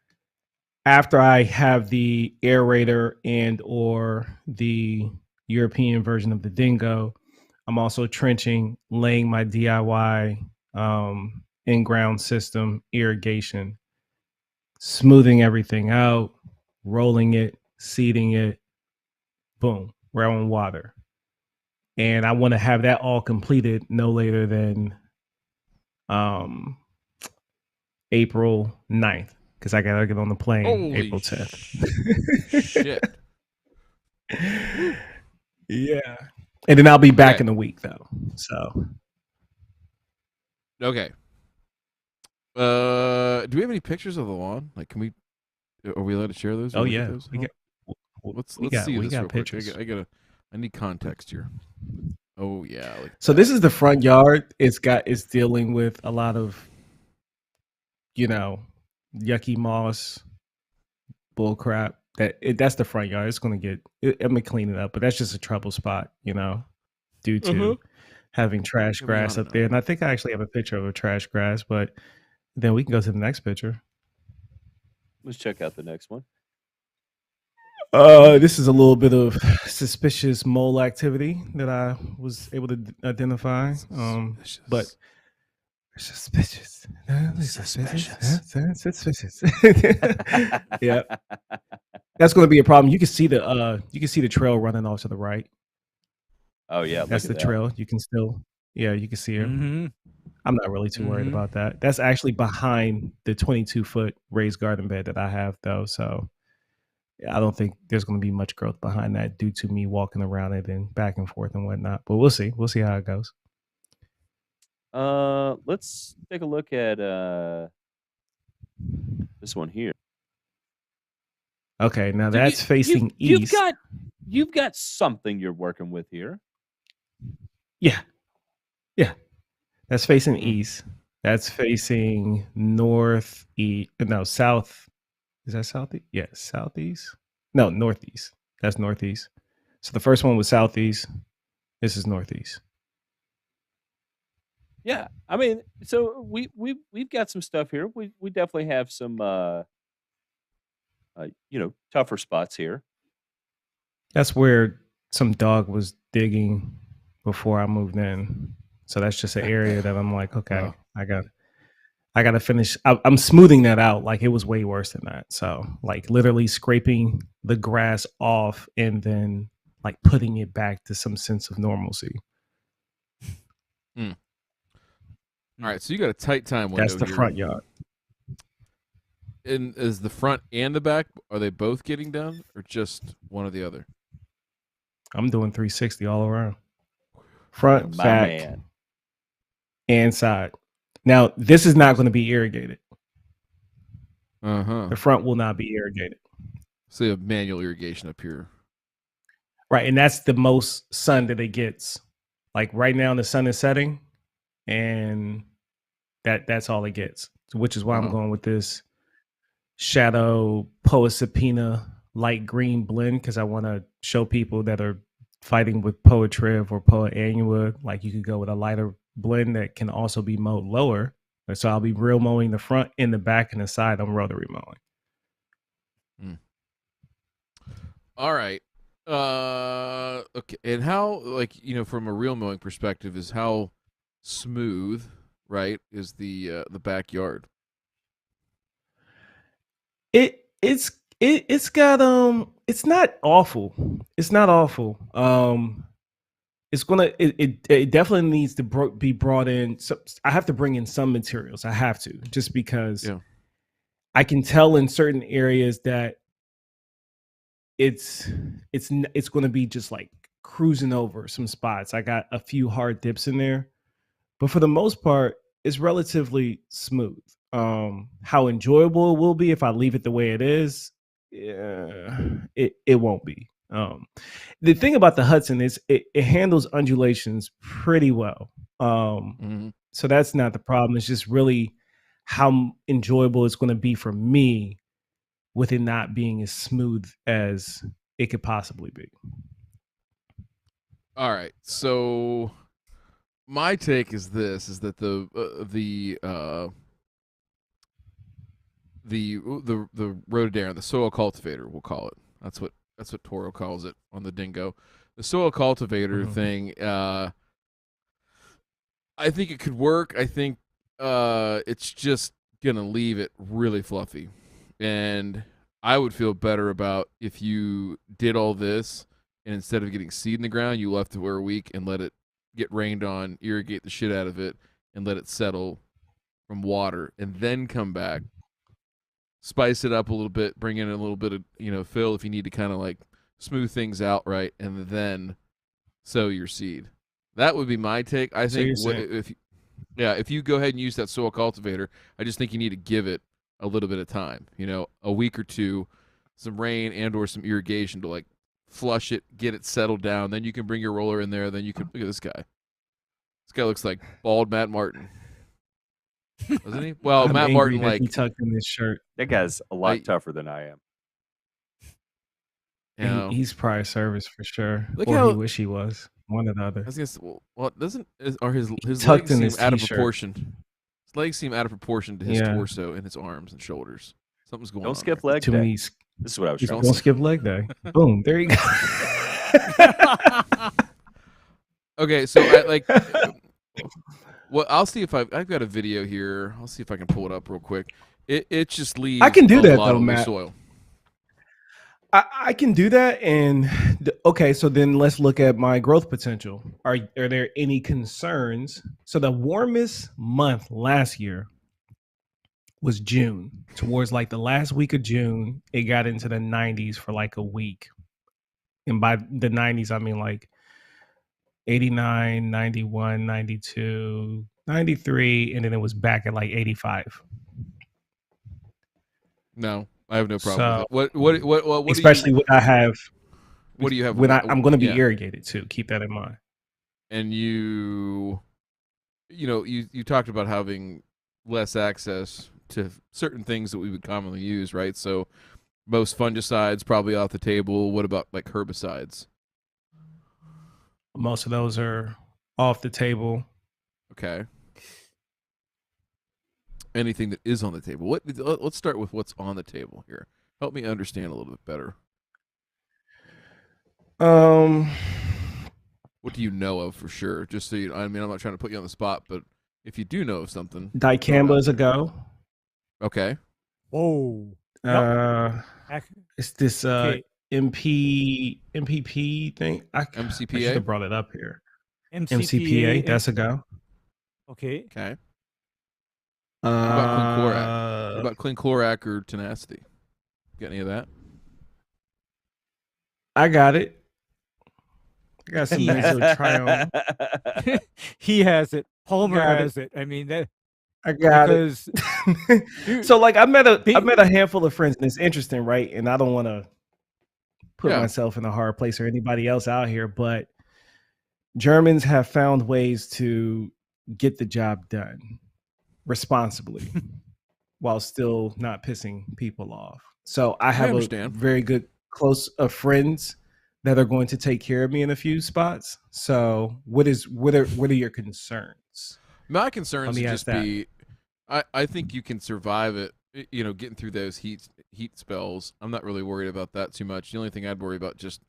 After I have the aerator and or the European version of the dingo, I'm also trenching, laying my DIY in-ground system, irrigation, smoothing everything out, rolling it, seeding it, boom, we're on water. And I want to have that all completed no later than April 9th, because I got to get on the plane April 10th. Shit. Yeah. And then I'll be back in a week, though. So. Okay. Do we have any pictures of the lawn? Like, are we allowed to share those? Oh, yeah. Those? Let's see we this got real pictures. quick. I need context here. Oh yeah. So this is the front yard. It's dealing with a lot of, yucky moss, bull crap. That's the front yard. It's gonna I'm gonna clean it up, but that's just a trouble spot, due to having trash grass up there. And I think I actually have a picture of a trash grass, but then we can go to the next picture. Let's check out the next one. This is a little bit of suspicious mole activity that I was able to identify. But suspicious. Suspicious. Yeah. That's going to be a problem. You can see the trail running off to the right. Oh yeah, that's the trail. You can still, you can see her. Mm-hmm. I'm not really too worried about that. That's actually behind the 22-foot raised garden bed that I have, though. So I don't think there's going to be much growth behind that due to me walking around it and back and forth and whatnot. But we'll see. We'll see how it goes. Let's take a look at this one here. Okay, now that's facing east. You've got something you're working with here. Yeah. Yeah, that's facing east. That's facing south. Is that southeast? Yeah, southeast. No, northeast. That's northeast. So the first one was southeast. This is northeast. Yeah, I mean, so we've got some stuff here. We definitely have some tougher spots here. That's where some dog was digging before I moved in. So that's just an area that I'm like, okay, Wow. I got to finish. I'm smoothing that out. Like it was way worse than that. So like literally scraping the grass off and then like putting it back to some sense of normalcy. All right, so you got a tight time window. That's the here. front yard. And is the front and the back, are they both getting done or just one or the other? I'm doing 360 all around. Front, My back, man. and side. Now, this is not going to be irrigated. Uh-huh. The front will not be irrigated. So you have manual irrigation up here. Right, and that's the most sun that it gets. Like right now, the sun is setting, and that's all it gets. Which is why I'm going with this Shadow Poa Sapina light green blend, because I want to show people that are fighting with Poa Triv or Poa Annua, like you could go with a lighter blend that can also be mowed lower. So I'll be real mowing the front and the back and the side. I'm rotary mowing. All right. Okay. And how, like, from a real mowing perspective, is how smooth, right, is the backyard? It's got it's not awful. It's not awful. It's gonna it definitely needs to be brought in. So I have to bring in some materials. I have to, just because I can tell in certain areas that it's going to be just like cruising over some spots. I got a few hard dips in there, but for the most part, it's relatively smooth. How enjoyable it will be if I leave it the way it is, it won't be. The thing about the Hudson is it handles undulations pretty well. So that's not the problem. It's just really how enjoyable it's going to be for me with it not being as smooth as it could possibly be. All right. So my take is this: is that the rhododendron, the soil cultivator, we'll call it. That's what Toro calls it on the Dingo. The soil cultivator thing. I think it could work. I think it's just gonna leave it really fluffy, and I would feel better about if you did all this, and instead of getting seed in the ground, you left it for a week and let it get rained on, irrigate the shit out of it, and let it settle from water, and then come back, spice it up a little bit, bring in a little bit of fill if you need to kind of like smooth things out, right, and then sow your seed. That would be my take. I think if you go ahead and use that soil cultivator, I just think you need to give it a little bit of time, a week or two, some rain and or some irrigation to like flush it, get it settled down. Then you can bring your roller in there. Then you can look at this guy. This guy looks like bald Matt Martin, doesn't he? Well, I'm Matt Martin, like he tucked in his shirt. That guy's a lot tougher than I am. He's prior service for sure. Look or how, he wish he was one or the other. I was gonna say, well, his tucked legs in seem his out of t-shirt. proportion? His legs seem out of proportion to his torso and his arms and shoulders. Something's going on. Don't skip leg Too day. many. This is what I was trying to say. Don't skip leg day. Boom. There you go. Okay, so well, I'll see if I've got a video here. I'll see if I can pull it up real quick. It just leaves. I can do that lot though, on Matt. The soil. I can do that, and okay. So then let's look at my growth potential. Are there any concerns? So the warmest month last year was June. Towards like the last week of June, it got into the 90s for like a week, and by the 90s, I mean like 89, 91, 92, 93, and then it was back at like 85. No, I have no problem with it. What especially when I have. What do you have? When I'm going to be irrigated too. Keep that in mind. And you you talked about having less access to certain things that we would commonly use, right? So most fungicides probably off the table. What about like herbicides? Most of those are off the table. Okay. Anything that is on the table. Let's start with what's on the table here. Help me understand a little bit better. What do you know of for sure? Just so you, I mean, I'm not trying to put you on the spot, but if you do know of something, dicamba is a go. Okay. Whoa. It's this Okay. MPP thing. I should MCPA. have brought it up here. MCPA. That's a go. Okay. Okay. What about Clinclorac or Tenacity? Got any of that? I got it. I got some Trion. He has it. Palmer has it. I mean that. I got it. So like I met a handful of friends, and it's interesting, right? And I don't want to put myself in a hard place or anybody else out here, but Germans have found ways to get the job done responsibly while still not pissing people off. So I have a very good close of friends that are going to take care of me in a few spots. So what are your concerns? My concerns would just be, I think you can survive it, getting through those heat spells. I'm not really worried about that too much. The only thing I'd worry about, just,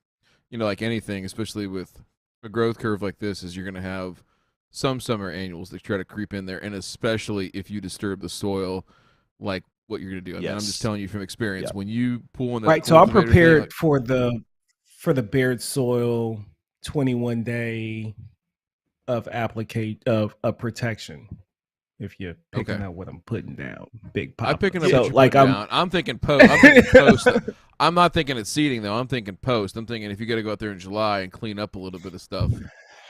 like anything, especially with a growth curve like this, is you're going to have some summer annuals that try to creep in there, and especially if you disturb the soil, like what you're going to do. I mean, I'm just telling you from experience. When you pull in that right, so I'm prepared for the bared soil 21 day of protection. If you're picking out what I'm putting down, big pop. I'm picking up what you're putting down. I'm thinking post. I'm not thinking it's seeding though. I'm thinking post. I'm thinking if you got to go out there in July and clean up a little bit of stuff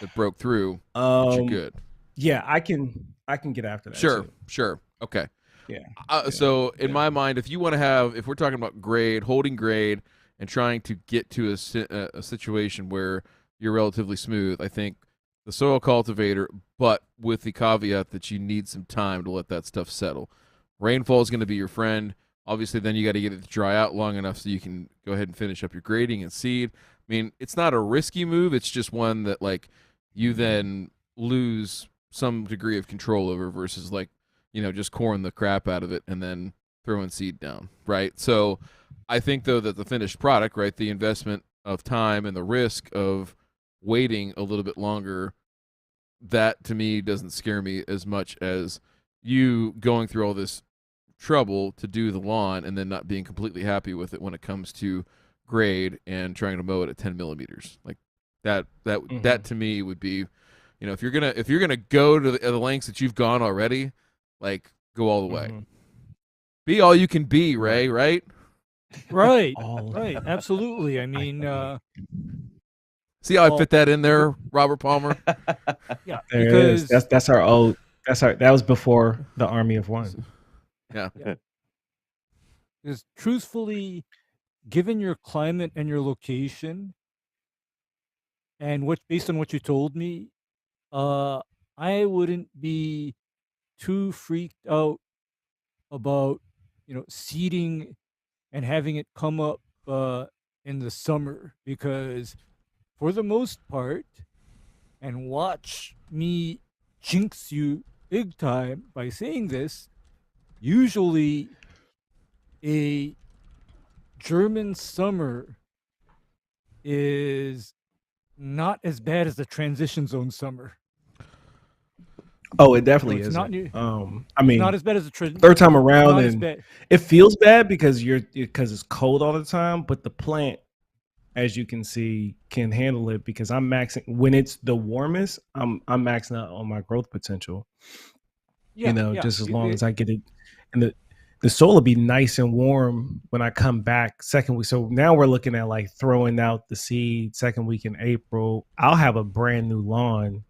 that broke through, you're good. Yeah, I can get after that. Sure. Okay. Yeah. So in my mind, if we're talking about holding grade, and trying to get to a situation where you're relatively smooth, I think the soil cultivator, but with the caveat that you need some time to let that stuff settle. Rainfall is going to be your friend. Obviously, then you got to get it to dry out long enough so you can go ahead and finish up your grading and seed. I mean, it's not a risky move. It's just one that like you then lose some degree of control over versus like, just coring the crap out of it and then throwing seed down, right? So I think, though, that the finished product, right, the investment of time and the risk of waiting a little bit longer, that to me doesn't scare me as much as you going through all this trouble to do the lawn and then not being completely happy with it when it comes to grade and trying to mow it at 10 millimeters. Like that to me would be, if you're gonna go to the lengths that you've gone already, like go all the way. Be all you can be, Ray. Right. Right, absolutely. I mean, see how I fit that in there, Robert Palmer? Yeah, because that was before the Army of One. Yeah. Because truthfully, given your climate and your location, and based on what you told me, I wouldn't be too freaked out about seeding and having it come up in the summer, because for the most part, and watch me jinx you big time by saying this, usually a German summer is not as bad as the transition zone summer. Oh, it definitely is. I mean, not as bad as the third time around, and it feels bad because it's cold all the time. But the plant, as you can see, can handle it because I'm maxing when it's the warmest. I'm maxing out on my growth potential. Just as long as I get it, and the soil will be nice and warm when I come back second week. So now we're looking at like throwing out the seed second week in April. I'll have a brand new lawn.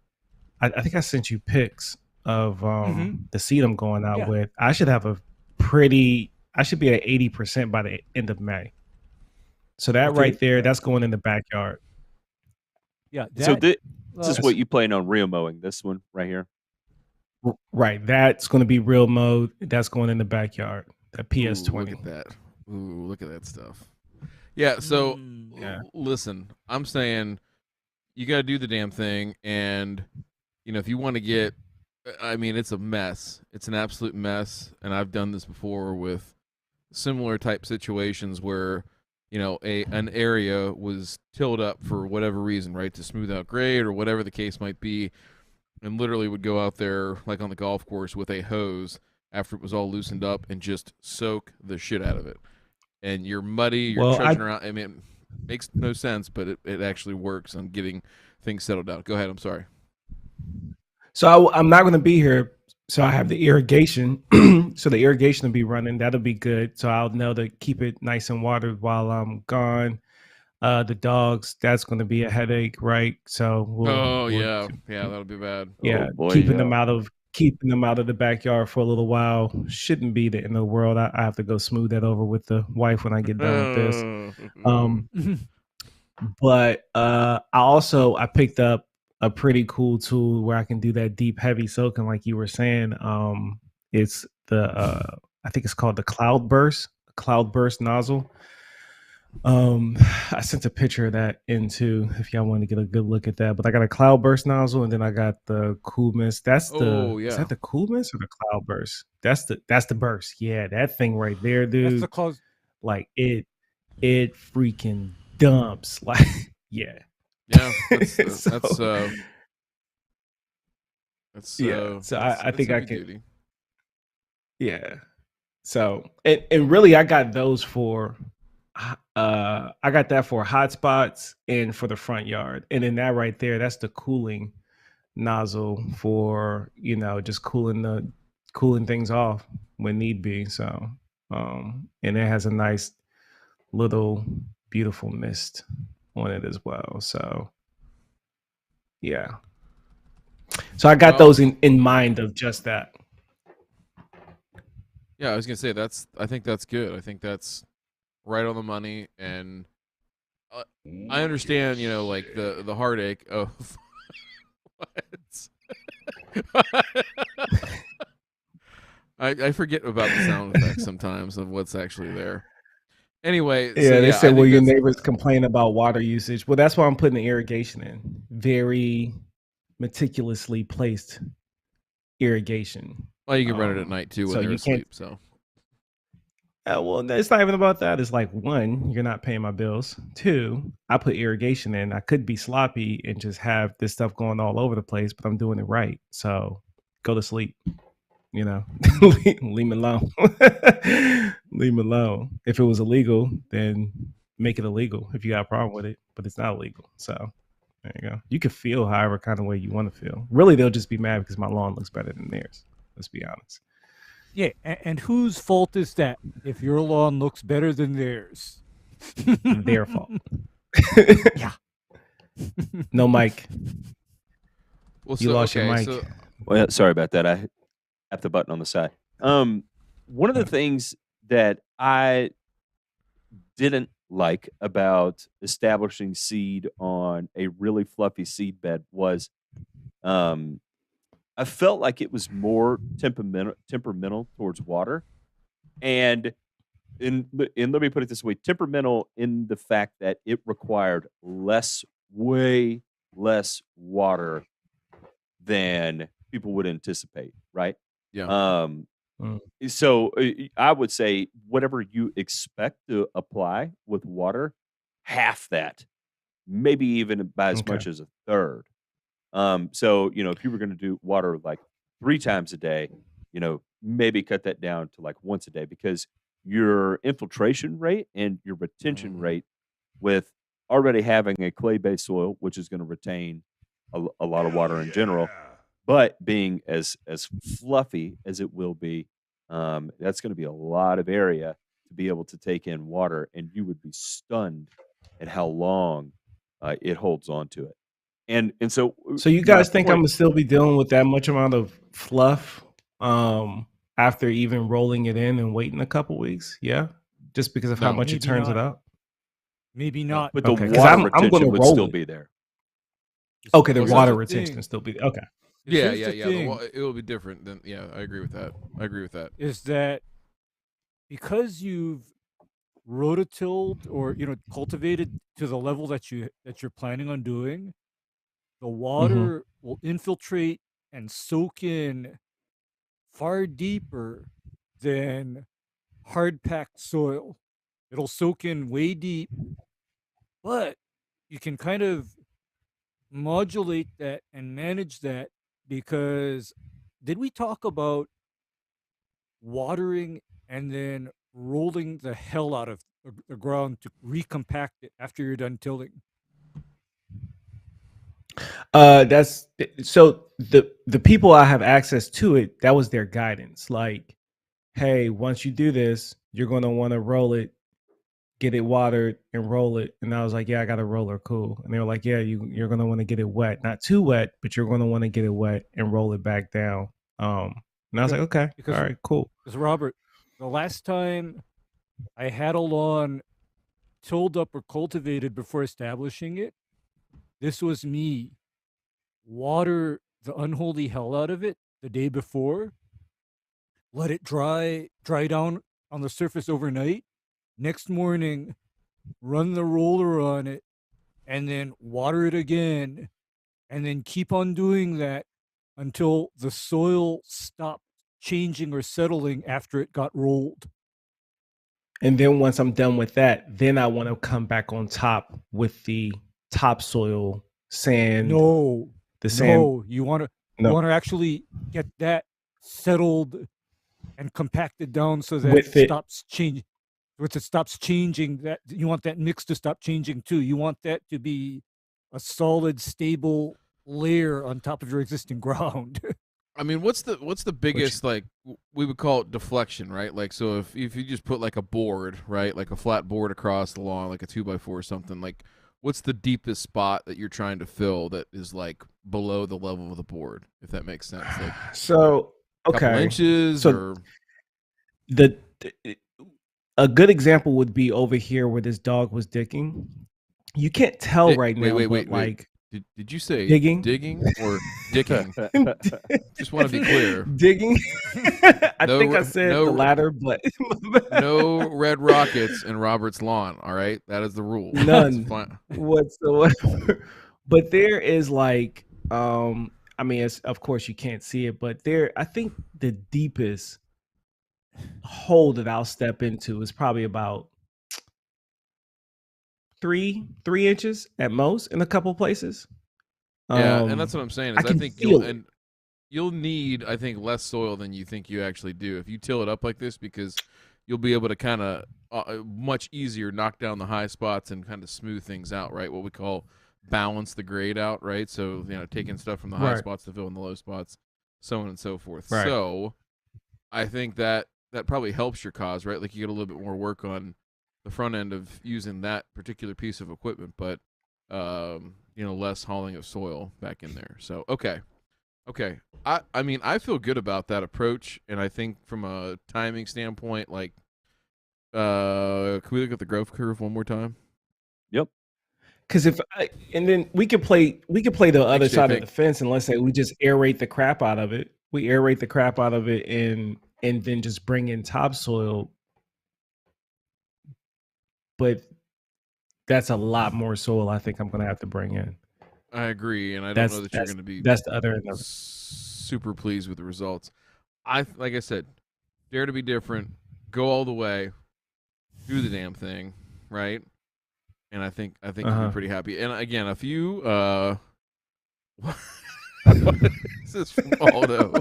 I think I sent you pics of the seed I'm going out with. I should be at 80% by the end of May. So that right there, that's going in the backyard. Yeah. So this is what you plan on real mowing, this one right here? Right. That's going to be real mode. That's going in the backyard. That PS20. Ooh, look at that. Ooh, look at that stuff. Yeah, so Yeah. listen, I'm saying you got to do the damn thing. And, if you want to get, I mean, it's a mess. It's an absolute mess. And I've done this before with similar type situations where, an area was tilled up for whatever reason, right, to smooth out grade or whatever the case might be, and literally would go out there like on the golf course with a hose after it was all loosened up and just soak the shit out of it. And you're muddy, you're trudging around. I mean, it makes no sense, but it actually works on getting things settled out. Go ahead. I'm sorry. So I'm not going to be here. So I have the irrigation. So the irrigation will be running. That'll be good. So I'll know to keep it nice and watered while I'm gone. The dogs, that's going to be a headache, right? So yeah, that'll be bad. Yeah, oh, boy, keeping them out of the backyard for a little while shouldn't be the end of the world. I have to go smooth that over with the wife when I get done with this. But I picked up a pretty cool tool where I can do that deep, heavy soaking, like you were saying. It's the I think it's called the Cloudburst nozzle. I sent a picture of that into if y'all want to get a good look at that. But I got a Cloudburst nozzle, and then I got the Cool Mist. Is that the Cool Mist or the Cloudburst? That's the burst. Yeah, that thing right there, dude. That's the like it freaking dumps. Like yeah. That's So I think I can. Duty. Yeah. So and really, I got those for. I got that for hot spots and for the front yard, and then that right there, that's the cooling nozzle for just cooling things off when need be. So and it has a nice little beautiful mist on it as well. So yeah, so I got those in mind of just that. Yeah, I was gonna say I think that's good. I think that's right on the money, and I understand, like the heartache of what? I forget about the sound effects sometimes of what's actually there. Anyway, yeah, they said, well, your neighbors complain about water usage. Well, that's why I'm putting the irrigation in. Very meticulously placed irrigation. Well, you can run it at night too when they're asleep. So. Well, it's not even about that. It's like, one, you're not paying my bills. Two, I put irrigation in. I could be sloppy and just have this stuff going all over the place, but I'm doing it right. So go to sleep. Leave me alone. Leave me alone. If it was illegal, then make it illegal if you got a problem with it, but it's not illegal. So there you go. You can feel however kind of way you want to feel. Really, they'll just be mad because my lawn looks better than theirs. Let's be honest. Yeah, and whose fault is that if your lawn looks better than theirs? Their fault. Yeah. No, Mike. Well, you lost your mic. Well, sorry about that. I have the button on the side. One of the things that I didn't like about establishing seed on a really fluffy seed bed was I felt like it was more temperamental towards water, and let me put it this way: temperamental in the fact that it required way less water than people would anticipate, right? Yeah. So I would say whatever you expect to apply with water, half that, maybe even by as much as a third. So, if you were going to do water like 3 times a day, maybe cut that down to like once a day, because your infiltration rate and your retention rate with already having a clay-based soil, which is going to retain a lot of water in general, but being as fluffy as it will be, that's going to be a lot of area to be able to take in water, and you would be stunned at how long it holds on to it. And so you guys think I'm gonna still be dealing with that much amount of fluff after even rolling it in and waiting a couple weeks? Yeah, just because of how much it turns it up. Maybe not. But the water retention would still be there. Okay, the water retention would still be there. Okay. Yeah. Thing it will be different than. Yeah, I agree with that. is that because you've rototilled or cultivated to the level that you're planning on doing, the water will infiltrate and soak in far deeper than hard packed soil. It'll soak in way deep, but you can kind of modulate that and manage that because did we talk about watering and then rolling the hell out of the ground to recompact it after you're done tilling? That's so the people I have access to it, that was their guidance. Like, hey, once you do this, you're gonna want to roll it, get it watered, and roll it. And I was like, yeah, I got a roller, cool. And they were like, yeah, you're gonna want to get it wet, not too wet, but you're gonna want to get it wet and roll it back down. And I was like, okay, all right, cool. Because Robert, the last time I had a lawn tilled up or cultivated before establishing it, this was me water the unholy hell out of it the day before, let it dry down on the surface overnight. Next morning, run the roller on it, and then water it again, and then keep on doing that until the soil stopped changing or settling after it got rolled. And then once I'm done with that, then I want to come back on top with the topsoil sand. No, the sand. No, you want to actually get that settled and compacted down so that it stops changing. Once it stops changing, that you want that mix to stop changing too. You want that to be a solid, stable layer on top of your existing ground. I mean, what's the biggest, like, we would call it deflection, right? Like, so if you just put like a board, right, like a flat board across the lawn, like a 2x4 or something, like, what's the deepest spot that you're trying to fill that is like below the level of the board, if that makes sense? Like, so okay, couple inches, so or a good example would be over here where this dog was digging. You can't tell right now. Wait. Like, did you say digging or dicking? Just want to be clear. Digging. I think I said the latter, but no red rockets in Robert's lawn. All right, that is the rule. None whatsoever. But there is like, I mean, of course you can't see it, but I think the deepest hole that I'll step into is probably about 3 inches at most in a couple places. Yeah, and that's what I'm saying. Is I think you'll need, I think, less soil than you think you actually do if you till it up like this, because you'll be able to kind of much easier knock down the high spots and kind of smooth things out, right? What we call balance the grade out, right? So, taking stuff from the high spots to fill in the low spots, so on and so forth. Right. So I think that probably helps your cause, right? Like, you get a little bit more work on the front end of using that particular piece of equipment, but less hauling of soil back in there. So okay. I mean, I feel good about that approach, and I think from a timing standpoint, like, can we look at the growth curve one more time? Yep. Because and then we could play the other side of the fence, and let's say we just aerate the crap out of it. We aerate the crap out of it, and then just bring in topsoil. But that's a lot more soil I think I'm going to have to bring in. I agree, and I don't know that you're going to be. That's the other end of it. Super pleased with the results. Like I said, dare to be different. Go all the way. Do the damn thing, right? And I think you'll be pretty happy. And again, a few. What is this from Aldo?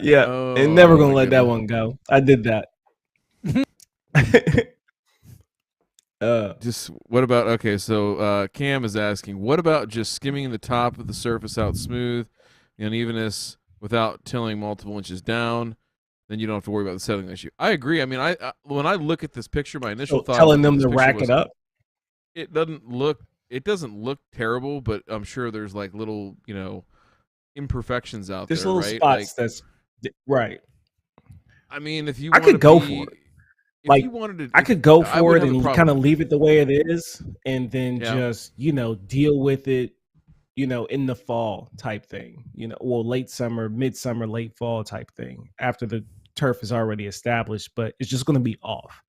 Yeah, and never gonna let that one go. I did that. Just what about so Cam is asking, what about just skimming the top of the surface out smooth, the unevenness without tilling multiple inches down? Then you don't have to worry about the settling issue. I agree. I mean, I when I look at this picture, my initial thought telling them to rack it up. It doesn't look terrible, but I'm sure there's like little imperfections out there. There's little right? spots that's right. I mean, if you I could go for it. like you wanted to, I could go I for would it have a and problem kind of with leave it the way it is, and then Yeah. just deal with it, in the fall type thing, well, late summer, midsummer, late fall type thing after the turf is already established, but it's just going to be off.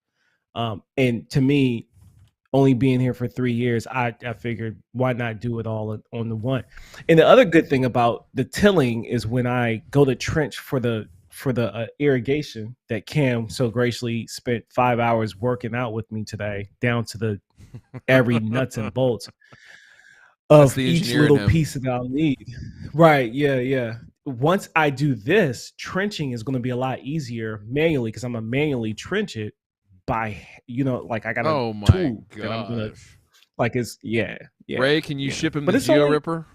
And to me, only being here for 3 years, I figured why not do it all on the one. And the other good thing about the tilling is when I go to trench for the irrigation that Cam so graciously spent 5 hours working out with me today, down to the every nuts and bolts That's of the each engineer in little him. piece that I'll need. Right. Yeah. Once I do this, trenching is going to be a lot easier manually, because I'm going to manually trench it by, like I got a Oh my tool that I'm going to, gosh. like, it's, yeah. Ray, can you ship him But the it's Geo only- Ripper?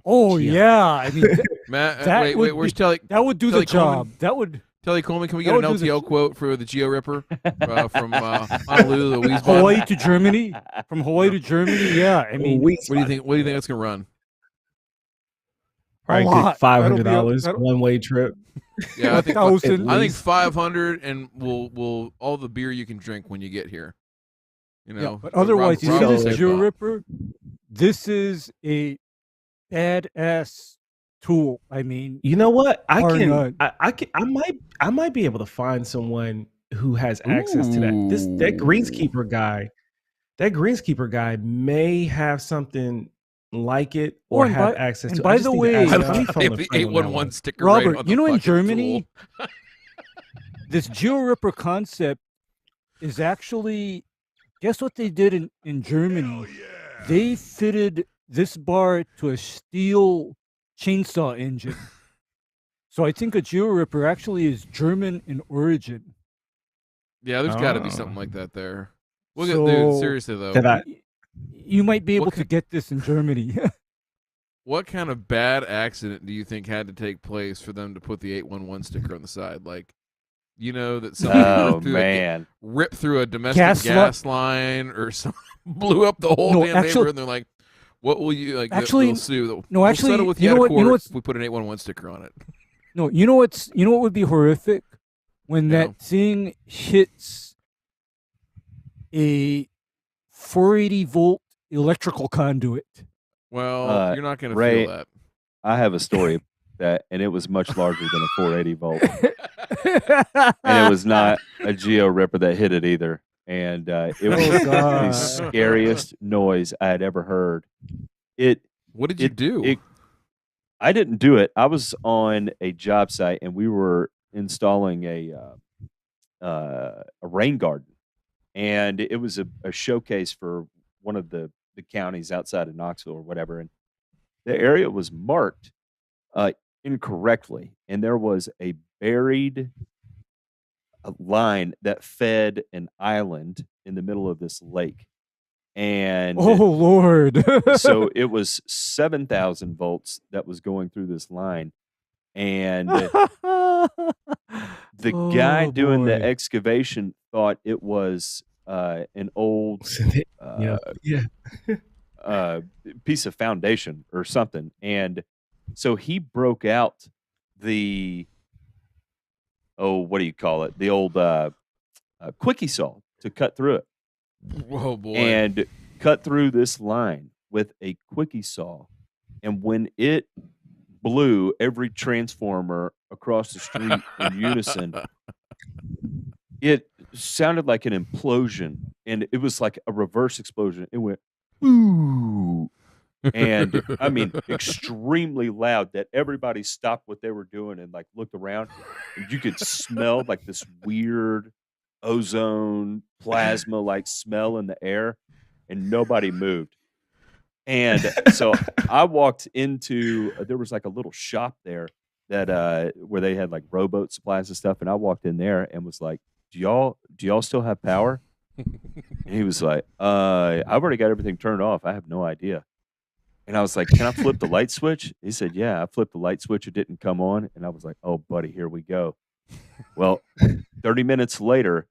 Oh Yeah. yeah, I mean Matt, that wait, would where's be- Telly? that would do Telly the job. Coleman? That would Telly Coleman, can we That get an would do the LTL quote for the Geo Ripper from Honolulu to Wiesbaden? Hawaii to Germany, from Hawaii to Germany. Yeah, I mean, What do you think? What do you think that's gonna run? Probably lot. $500 That'll- one way trip. Yeah, I think 1,000. I think 500, and we'll all the beer you can drink when you get here. Yeah, but otherwise, you see Rob this said Geo Bob. Ripper. This is a badass tool. I mean, You know what? I Or can. not. I might be able to find someone who has access to that. That greenskeeper guy. That greenskeeper guy may have something like it or and have by- access and to. by I just the need to way, ask him. I Let me mean, phone If a the friend on that 811 one. sticker right Robert, on the in fucking Germany, tool. this Geo Ripper concept is actually, guess what they did in Germany? They fitted this bar to a steel chainsaw engine. So I think a Geo Ripper actually is German in origin. Yeah, there's got to be Oh. something like that there. Look at So- dude, seriously though. That I- You might be able What to get this in Germany. What kind of bad accident do you think had to take place for them to put the 811 sticker on the side? Like, that somebody Oh man, ripped through a domestic Gas gas line or something, blew up the whole No, damn actually- neighborhood, and they're like, "What will you like?" Actually- they'll sue. no, We'll actually, settle with you you know out what- of you know court what's- if we put an 811 sticker on it. No, you know what would be horrific? When Yeah. that thing hits a 480 volt electrical conduit. Well, you're not going to Ray- feel that. I have a story of that, and it was much larger than a 480 volt, and it was not a Geo Ripper that hit it either. And it was Oh, the God. scariest noise I had ever heard. What did you do? I didn't do it. I was on a job site, and we were installing a rain garden, and it was a showcase for one of the counties outside of Knoxville or whatever. And the area was marked incorrectly, and there was a buried line that fed an island in the middle of this lake. And Oh Lord! so it was 7,000 volts that was going through this line, and the guy Oh, doing the boy. excavation thought it was an old piece of foundation or something, and so he broke out the what do you call it? The old quickie saw to cut through it. Whoa, boy! And cut through this line with a quickie saw. And when it blew every transformer across the street in unison, it sounded like an implosion. And it was like a reverse explosion. It went, ooh. And I mean, extremely loud that everybody stopped what they were doing and like looked around. And you could smell like this weird ozone plasma like smell in the air, and nobody moved. And so I walked into there was like a little shop there that where they had like rowboat supplies and stuff, and I walked in there and was like, do y'all still have power? And he was like, I've already got everything turned off, I have no idea. And I was like, can I flip the light switch? He said, yeah. I flipped the light switch, it didn't come on. And I was like, oh buddy, here we go. Well, 30 minutes later,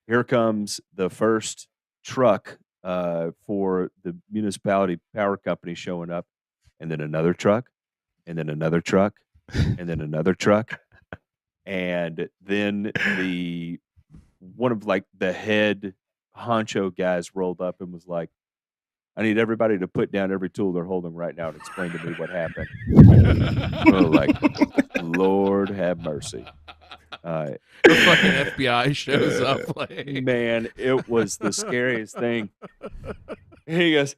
here comes the first truck for the municipality power company showing up, and then another truck, and then another truck, and then another truck. And then the one of like the head honcho guys rolled up and was like, I need everybody to put down every tool they're holding right now and explain to me what happened. We're like, Lord have mercy. The fucking FBI shows up. Like. Man, it was the scariest thing. He goes,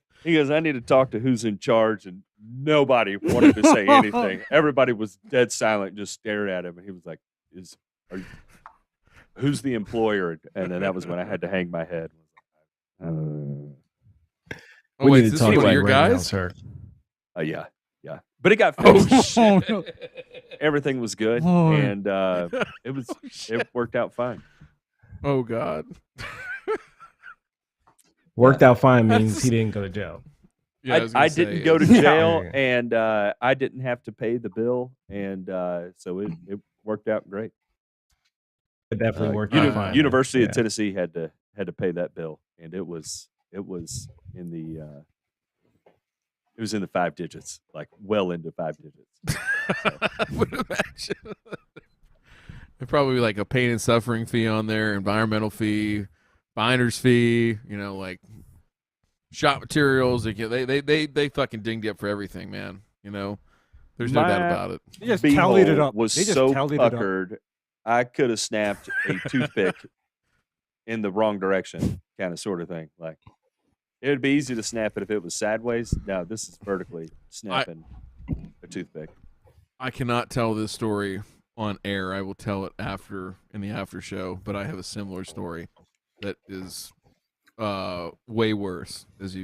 I need to talk to who's in charge, and nobody wanted to say anything. Everybody was dead silent, just stared at him, and he was like, who's the employer? And then that was when I had to hang my head. Oh, wait, is this one of your guys? Sir. Yeah. But it got fixed. Oh, no. Everything was good, Oh. and it worked out fine. Oh God. Worked out fine means he didn't go to jail. Yeah, I didn't go to jail, Yeah. and I didn't have to pay the bill, and so it worked out great. It definitely worked out fine. University Yeah. of Tennessee had to pay that bill, and it was in the 5 digits, like well into 5 digits. I would imagine. There'd probably be like a pain and suffering fee on there, environmental fee, binder's fee, like shop materials. They fucking dinged you up for everything, man. There's no doubt about it. They just tallied it up. Was They just so tallied it up. puckered, I could have snapped a toothpick in the wrong direction, kind of sort of thing. Like, it would be easy to snap it if it was sideways. Now this is vertically snapping a toothpick. I cannot tell this story on air. I will tell it in the after show, but I have a similar story that is way worse, if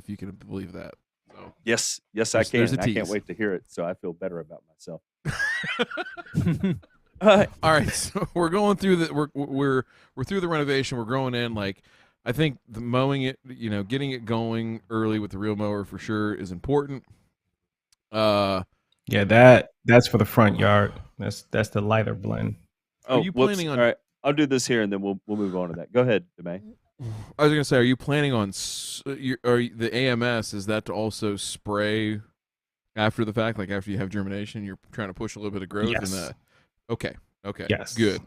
you can believe that. So, Yes, I can. there's a I can't tease. wait to hear it, so I feel better about myself. all right, so we're going through we're through the renovation. We're growing in. Like, I think the mowing it, getting it going early with the real mower for sure is important. Yeah, that's for the front yard. That's the lighter blend. Are you planning on? All right, I'll do this here, and then we'll move on to that. Go ahead, Demay. I was gonna say, are you planning on the AMS? Is that to also spray after the fact, like after you have germination? You're trying to push a little bit of growth in Yes. that. Okay. Yes. Good.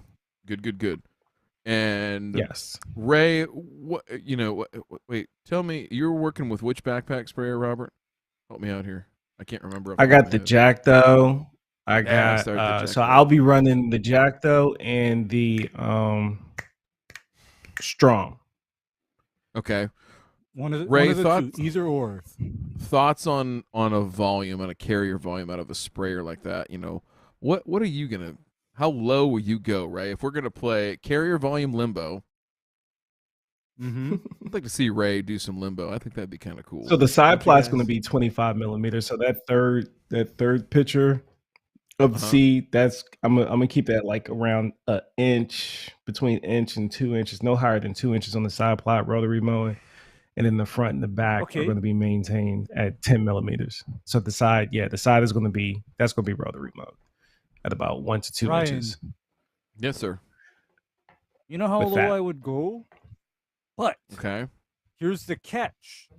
And Yes. Ray, wait, tell me, you're working with which backpack sprayer, Robert? Help me out here. I can't remember. I got the Jacto. I got start the so Jacto. I'll be running the Jacto and the Strong. Okay. One of the, Ray, one of the thoughts? two, either or. Thoughts on a volume, on a carrier volume out of a sprayer like that? What are you gonna? How low will you go, Ray? If we're gonna play carrier volume limbo, Mm-hmm. I'd like to see Ray do some limbo. I think that'd be kind of cool. So the side you plot's guys- going to be 25 millimeters. So that third picture of the Uh-huh. seed, that's I'm gonna keep that like around an inch, between inch and 2 inches, no higher than 2 inches on the side plot, rotary mowing, and then the front and the back Okay. are going to be maintained at 10 millimeters. So the side is going to be rotary mowed at about 1 to 2 Ryan. inches. Yes, sir. You know how With low that. I would go? But Okay. here's the catch.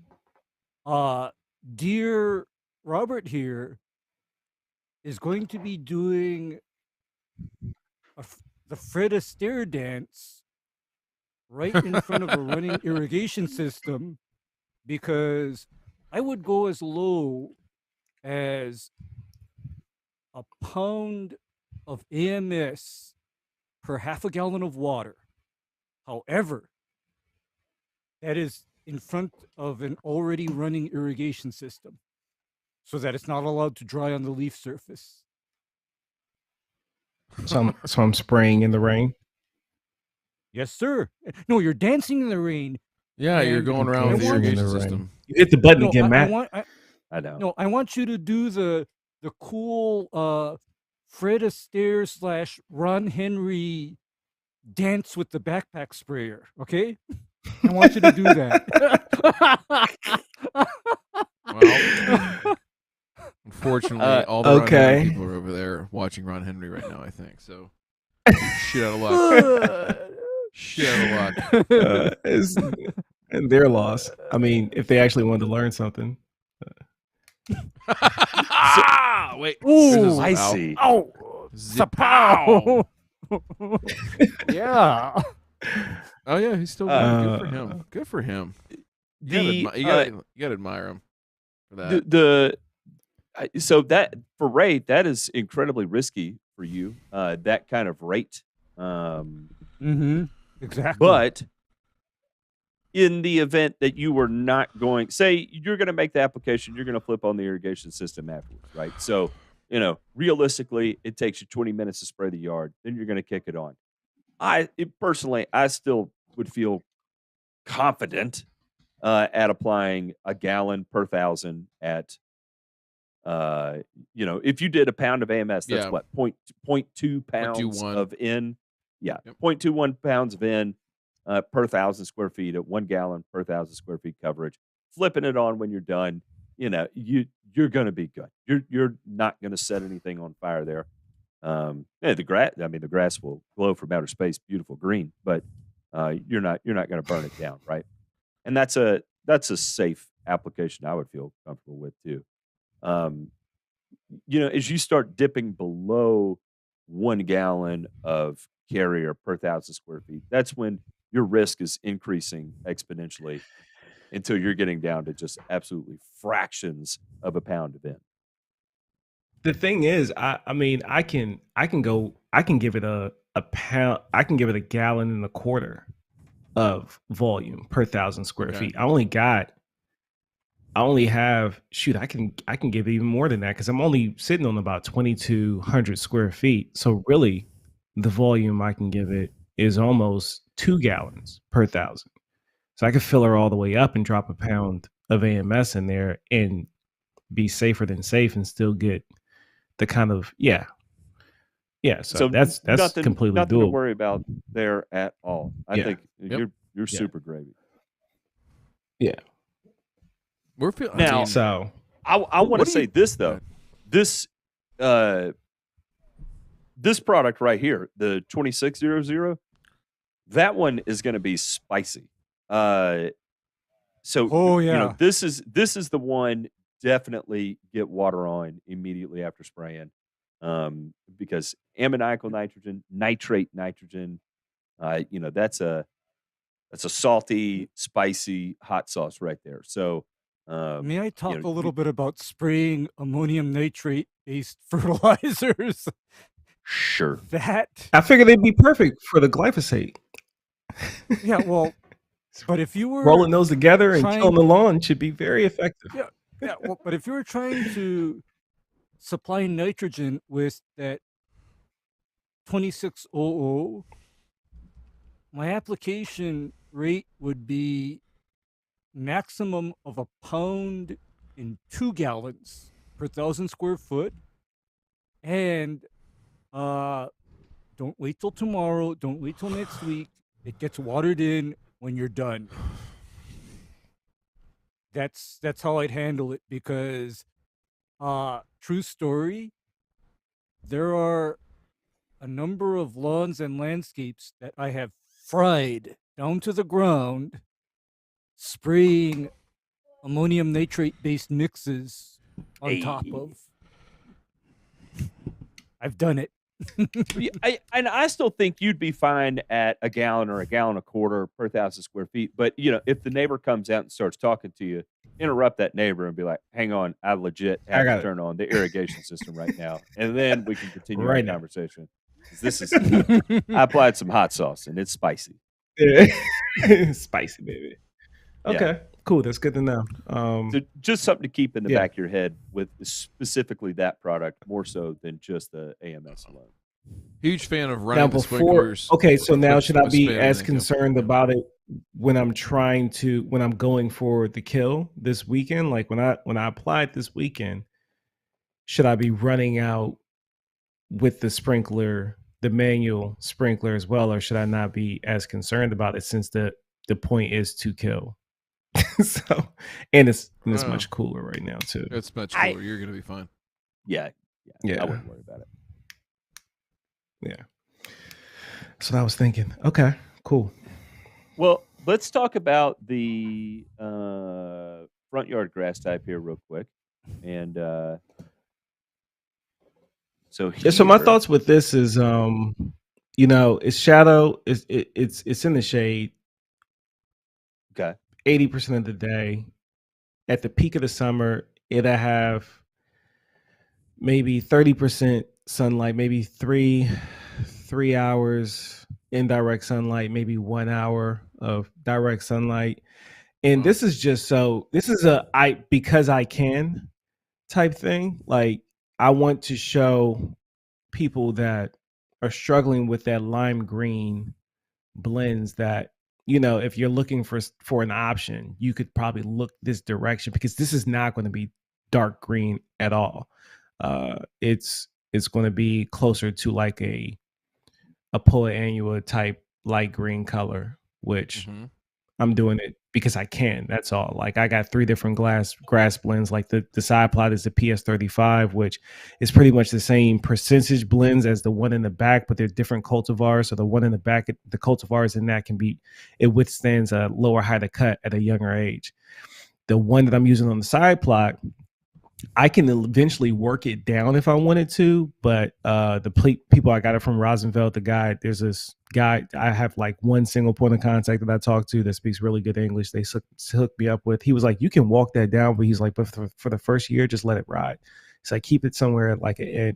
Dear Robert here is going to be doing the Fred Astaire dance right in front of a running irrigation system, because I would go as low as a pound of AMS per half a gallon of water. However, that is in front of an already running irrigation system, so that it's not allowed to dry on the leaf surface. So I'm spraying in the rain. Yes, sir. No, you're dancing in the rain. Yeah, you're And going around with the dancing in irrigation the rain. system. You hit the button No, again, Matt. I know. No, I want you to do the cool Fred Astaire / Ron Henry dance with the backpack sprayer. Okay, I want you to do that. Well, unfortunately, all the Ron okay. Henry people are over there watching Ron Henry right now, I think. So, shit out of luck. Shit out of luck. It's and their loss. I mean, if they actually wanted to learn something. Wait. Ooh, there's a I Zapow. see. Oh, Zapow. Zapow. Yeah. Oh yeah, he's still going. Good for him. Good for him. You gotta admire him for that. So that for rate, that is incredibly risky for you. That kind of rate. Exactly. But in the event that you were not going, say you're going to make the application, you're going to flip on the irrigation system afterwards, right? So, realistically, it takes you 20 minutes to spray the yard. Then you're going to kick it on. Personally, I still would feel confident at applying a gallon per 1,000 at, if you did a pound of AMS, that's what, 0.2 pounds of N. Yeah, 0.21 pounds of N per 1,000 square feet at 1 gallon per 1,000 square feet coverage. Flipping it on when you're done, you're going to be good. You're not going to set anything on fire there. The grass will glow from outer space, beautiful green, but you're not going to burn it down, right? And that's a safe application I would feel comfortable with too. As you start dipping below 1 gallon of carrier per 1,000 square feet, that's when your risk is increasing exponentially until you're getting down to just absolutely fractions of a pound of N. The thing is, I can give it a pound. I can give it 1.25 gallons of volume per 1,000 square feet. I can give even more than that because I'm only sitting on about 2,200 square feet. So really, the volume I can give it is almost 2 gallons per 1,000. So I could fill her all the way up and drop a pound of AMS in there and be safer than safe and still get the kind of So that's nothing, completely nothing doable. to worry about there at all. I think you're super gravy. Yeah. I want to say this though. This product right here, the 2600, that one is going to be spicy. This is the one. Definitely get water on immediately after spraying, because ammoniacal nitrogen, nitrate nitrogen, that's a salty, spicy hot sauce right there. So, may I talk a little bit about spraying ammonium nitrate based fertilizers? Sure. I figured they'd be perfect for the glyphosate. Yeah, well, but if you were rolling those together and killing the lawn should be very effective. Yeah, well, but if you were trying to supply nitrogen with that 2600, my application rate would be maximum of 1 pound in 2 gallons per 1,000 square foot. And don't wait till tomorrow. Don't wait till next week. It gets watered in when you're done. That's how I'd handle it because, true story, there are a number of lawns and landscapes that I have fried down to the ground, spraying ammonium nitrate-based mixes on top of. I've done it. I still think you'd be fine at 1 gallon or 1.25 gallons per 1,000 square feet. But if the neighbor comes out and starts talking to you, interrupt that neighbor and be like, "Hang on, I legit have to turn on the irrigation system right now," and then we can continue our conversation. I applied some hot sauce and it's spicy. Spicy, baby. Okay, cool. That's good to know. So just something to keep in the back of your head with specifically that product, more so than just the AMS alone. Huge fan of running the sprinklers. Okay, so now should I be as concerned about it when I'm going for the kill this weekend? Like when I applied this weekend, should I be running out with the sprinkler, the manual sprinkler as well, or should I not be as concerned about it since the point is to kill? So it's much cooler right now too. It's much cooler. You're gonna be fine. Yeah. I wouldn't worry about it. Yeah. So I was thinking, okay, cool. Well, let's talk about the front yard grass type here real quick. And so my thoughts with this is It's shadow. It's in the shade. Okay. 80% of the day. At the peak of the summer, it'll have maybe 30% sunlight, maybe three hours indirect sunlight, maybe 1 hour of direct sunlight. And this is because I can type thing. Like, I want to show people that are struggling with that lime green blends that, if you're looking for an option, you could probably look this direction, because this is not going to be dark green at all. It's going to be closer to like a Poa annua type light green color, which I'm doing it because I can. That's all. Like, I got 3 different grass blends. Like, the side plot is the PS35, which is pretty much the same percentage blends as the one in the back, but they're different cultivars. So the one in the back, the cultivars in that it withstands a lower height of cut at a younger age. The one that I'm using on the side plot, I can eventually work it down if I wanted to, but the people I got it from, Rosenfeld, there's this guy I have like one single point of contact that I talk to that speaks really good English. They hooked me up with. He was like, you can walk that down, but he's like, but for the first year, just let it ride. So I keep it somewhere at like an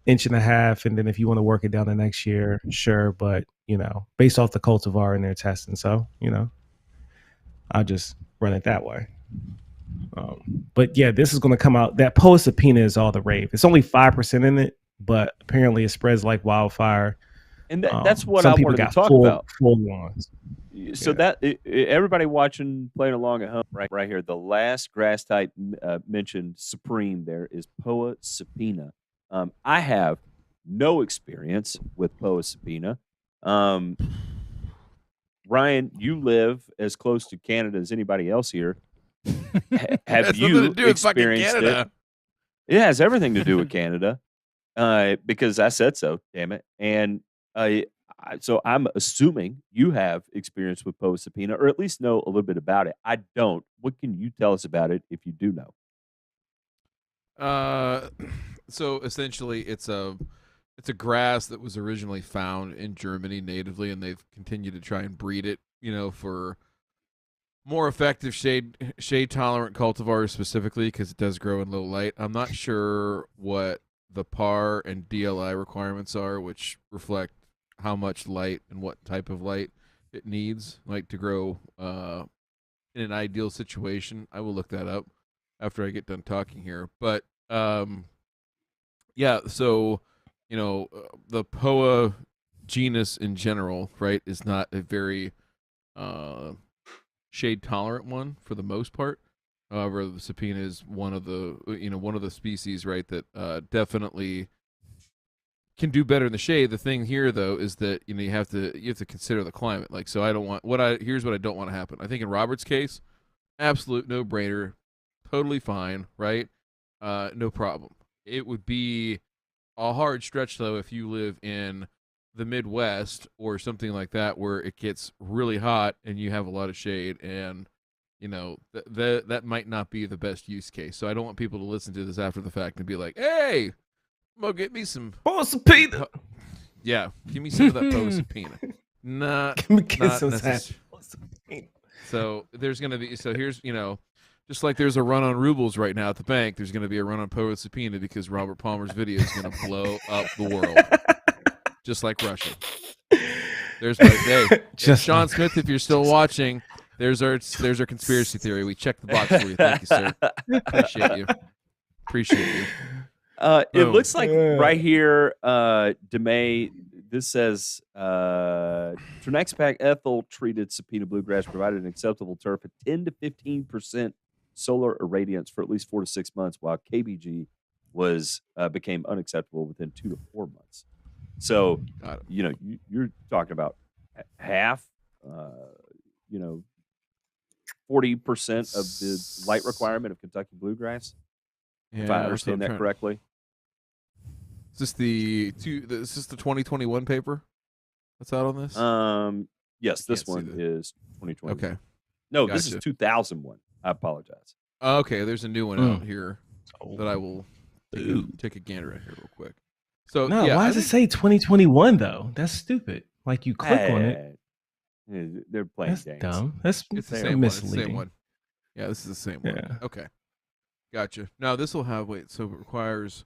inch and a half, and then if you want to work it down the next year, sure. But based off the cultivar and their testing, so I'll just run it that way. But yeah, this is going to come out. That Poa Sapina is all the rave. It's only 5% in it, but apparently it spreads like wildfire. And that's what I wanted to talk about. Full ones. So everybody watching, playing along at home, right here, the last grass type mentioned supreme there is Poa Sapina. I have no experience with Poa Sapina. Ryan, you live as close to Canada as anybody else here. Have you experienced it? It has everything to do with Canada, because I said so. Damn it! And so I'm assuming you have experience with Poa Sapina, or at least know a little bit about it. I don't. What can you tell us about it if you do know? So essentially, it's a grass that was originally found in Germany natively, and they've continued to try and breed it, for more effective shade tolerant cultivars specifically, because it does grow in low light. I'm not sure what the PAR and DLI requirements are, which reflect how much light and what type of light it needs, like, to grow in an ideal situation. I will look that up after I get done talking here. But yeah, so the Poa genus in general, right, is not a very shade tolerant one for the most part. However, the Sapina is one of the species, right, that definitely can do better in the shade. The thing here, though, is that you have to consider the climate. Like, so here's what I don't want to happen. I think in Robert's case, absolute no brainer, totally fine, right? No problem. It would be a hard stretch, though, if you live in the Midwest or something like that, where it gets really hot and you have a lot of shade, and that might not be the best use case. So I don't want people to listen to this after the fact and be like, "Hey, I'm gonna get me some Poa Sapina." Yeah, give me some of that Poa Sapina. Not necessarily. So there's gonna be. So here's just like there's a run on rubles right now at the bank, there's gonna be a run on Poa Sapina, because Robert Palmer's video is gonna blow up the world. Just like Russia. There's my day. Sean Smith, if you're still watching, there's our conspiracy theory. We checked the box for you. Thank you, sir. Appreciate you. It looks like right here, DeMay, this says Trinexpac ethyl treated Sapina bluegrass provided an acceptable turf at 10 to 15% solar irradiance for at least 4 to 6 months, while KBG became unacceptable within 2 to 4 months. So, you're talking about half, 40% of the light requirement of Kentucky bluegrass, if I understand that correctly. Is this the 2021 paper that's out on this? Yes, this one is 2021. Okay. No, gotcha. This is 2001. I apologize. Okay, there's a new one out here that I will take a gander at here real quick. So No, yeah, why does it say 2021 though? That's stupid. Like you click on it. They're playing That's games. dumb. That's it's the same one. It's the misleading. same one. Yeah, this is the same one. Yeah. Okay, gotcha. Now this will have so it requires.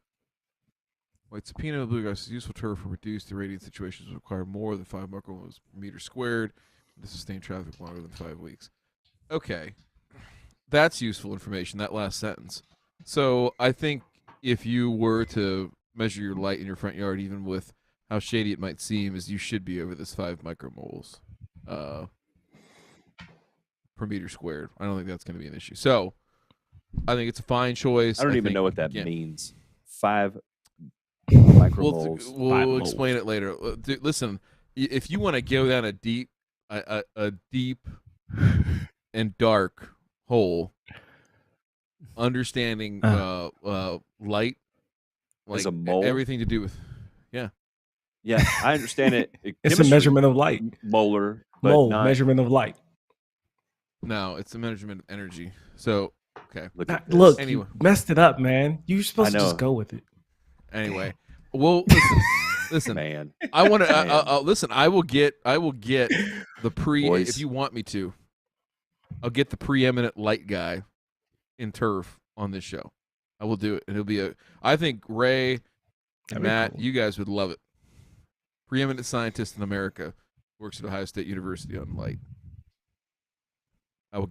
White sapina bluegrass is useful turf for reduced irradiant situations that require more than 5 micromolars per meter squared to sustain traffic longer than 5 weeks. Okay, that's useful information, that last sentence. So I think if you were to measure your light in your front yard, even with how shady it might seem, is you should be over this 5 micromoles per meter squared. I don't think that's going to be an issue. So I think it's a fine choice. I don't even think, know what that again, means. 5 micromoles. We'll explain it later. Listen, if you want to go down a deep and dark hole, understanding light, like as a mole, everything to do with, yeah, I understand it. It's a measurement of light. Molar, but Mole not, measurement of light. No, it's a measurement of energy. So okay, Look, anyway, you messed it up, man. You're supposed to just go with it. Anyway, well, listen, man. I want to listen. I will get the Boys. if you want me to. I'll get the preeminent light guy in turf on this show. I will do it, and it'll be I think Ray and Matt, cool. you guys would love it. Preeminent scientist in America, works at Ohio State University on light.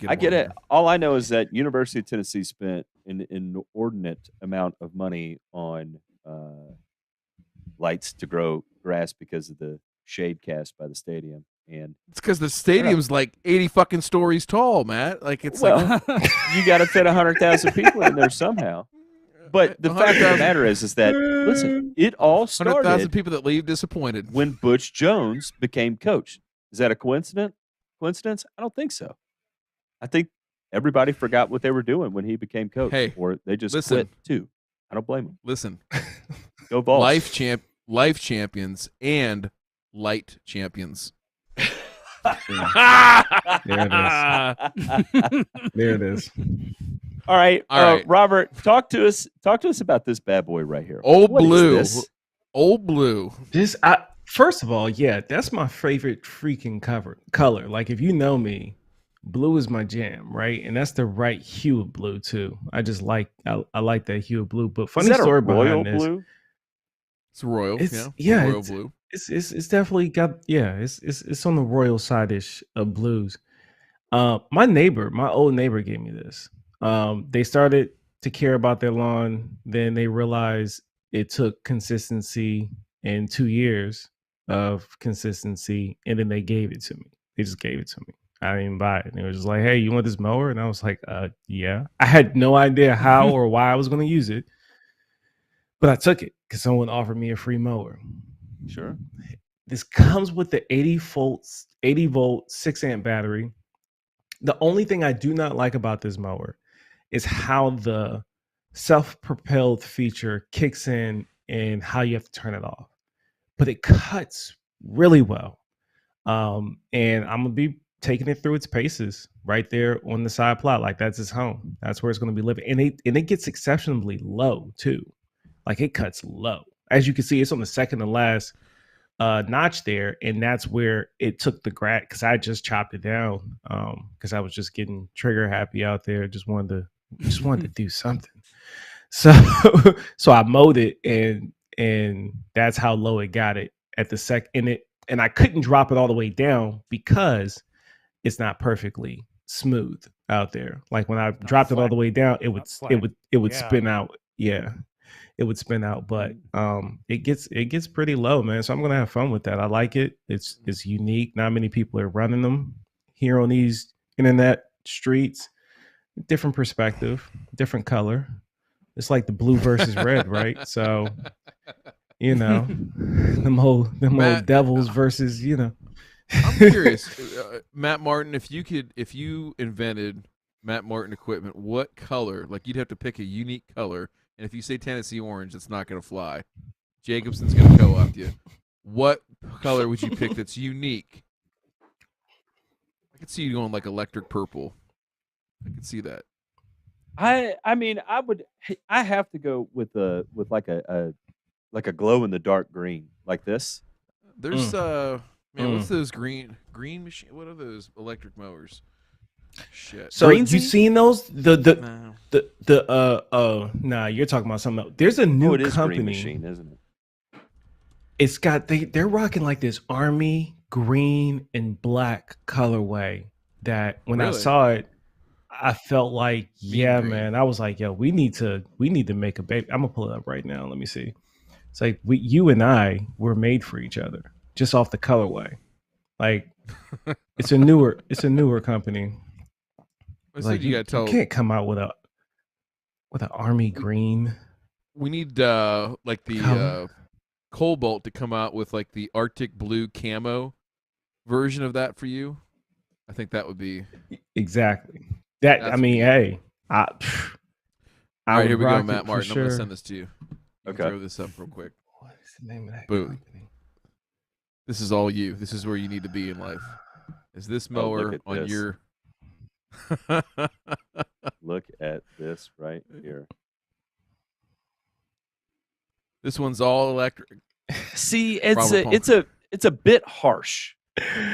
I get it. All I know is that University of Tennessee spent an inordinate amount of money on lights to grow grass because of the shade cast by the stadium, and it's because the stadium's like 80 fucking stories tall, Matt. Like it's you got to fit 100,000 people in there somehow. But the fact of the matter is that listen, it all started 100,000 people that leave disappointed when Butch Jones became coach. Is that a coincidence? I don't think so. I think everybody forgot what they were doing when he became coach, or they just quit too. I don't blame them. Listen, go Vols. Life champions and light champions. There it is. There it is. All right, right. Robert, talk to us about this bad boy right here. Old What Blue. is this? Old Blue. First of all, yeah, that's my favorite freaking color. Like if you know me, blue is my jam, right? And that's the right hue of blue too. I just like I like that hue of blue. But funny Is that story a royal behind this. blue? It's royal. Royal blue. It's definitely got it's on the royal side-ish of blues. My old neighbor gave me this. They started to care about their lawn, then they realized it took consistency and 2 years of consistency, and then they gave it to me. They just gave it to me. I didn't even buy it. And they were just like, hey, you want this mower? And I was like, yeah. I had no idea how or why I was going to use it, but I took it because someone offered me a free mower. Sure. This comes with the 80 volt 6-amp battery. The only thing I do not like about this mower is how the self-propelled feature kicks in and how you have to turn it off. But it cuts really well. And I'm going to be taking it through its paces right there on the side plot. Like that's its home. That's where it's going to be living. And it gets exceptionally low too. Like it cuts low. As you can see, it's on the second to last notch there, and that's where it took the grass because I just chopped it down because I was just getting trigger happy out there. Just wanted to do something. So I mowed it, and that's how low it got it at the second. And I couldn't drop it all the way down because it's not perfectly smooth out there. Like when I dropped it all the way down, it would spin out. Yeah. It would spin out, but it gets pretty low, man. So I'm gonna have fun with that. I like it. It's unique. Not many people are running them here on these internet streets. Different perspective, different color. It's like the blue versus red, right? So them old devils versus I'm curious, Matt Martin. If you invented Matt Martin equipment, what color? Like you'd have to pick a unique color. And if you say Tennessee orange, it's not going to fly. Jacobson's going to co-opt you. What color would you pick that's unique? I could see you going like electric purple. I could see that. I mean, I have to go with like a like a glow in the dark green, like this. There's what's those green machine? What are those electric mowers? Shit. So Greensy? you seen those? Nah, you're talking about something else. There's a new it is company. Green Machine, isn't it? It's got they're rocking like this army green and black colorway that when I Really? saw it, I felt like, yeah, green. man. I was like, yo, we need to make a baby. I'm gonna pull it up right now. Let me see. It's like you and I were made for each other just off the colorway. Like it's a newer company. Like you gotta tell. You can't come out with an army green. We need like the Color. Cobalt to come out with like the Arctic blue camo version of that for you. I think that would be Exactly. I mean, hey, all right, here we go, rock Matt it Martin. for I'm gonna sure. send this to you. You can Okay. throw this up real quick. What is the name of that Boom. company? This is all you. This is where you need to be in life. Is this Oh, look mower at on this. your? Look at this right here. This one's all electric. See, it's Robert a bit harsh.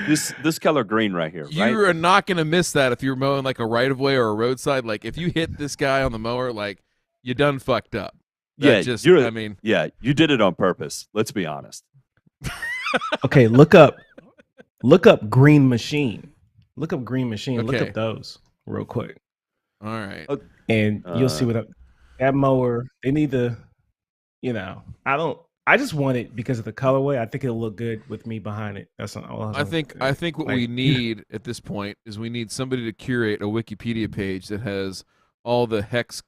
This color green right here, right? You are not gonna miss that if you're mowing like a right of way or a roadside. Like if you hit this guy on the mower, like you done fucked up. That Yeah, yeah. you did it on purpose. Let's be honest. Okay, look up Green Machine. Look up Green Machine. Look Okay. up those real quick, All right. and you'll see that mower. They need to, I just want it because of the colorway. I think it'll look good with me behind it. That's all. I think what we need at this point is we need somebody to curate a Wikipedia page that has all the hex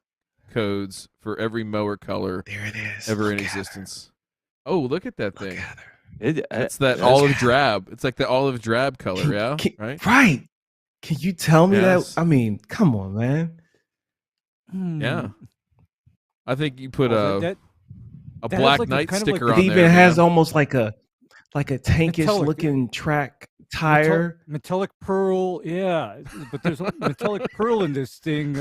codes for every mower color There it is. ever Look in at existence. Oh, look at that her. Look thing. at her. It's that olive drab. It's like the olive drab color, yeah? Right? Right. Can you tell me Yes. that? I mean, come on, man. Yeah. I think you put that a that has Black like a Knight kind of like sticker a- on It there. even has man. almost like a tankish Metallic. looking track tire. metallic pearl, yeah. But there's a metallic pearl in this thing.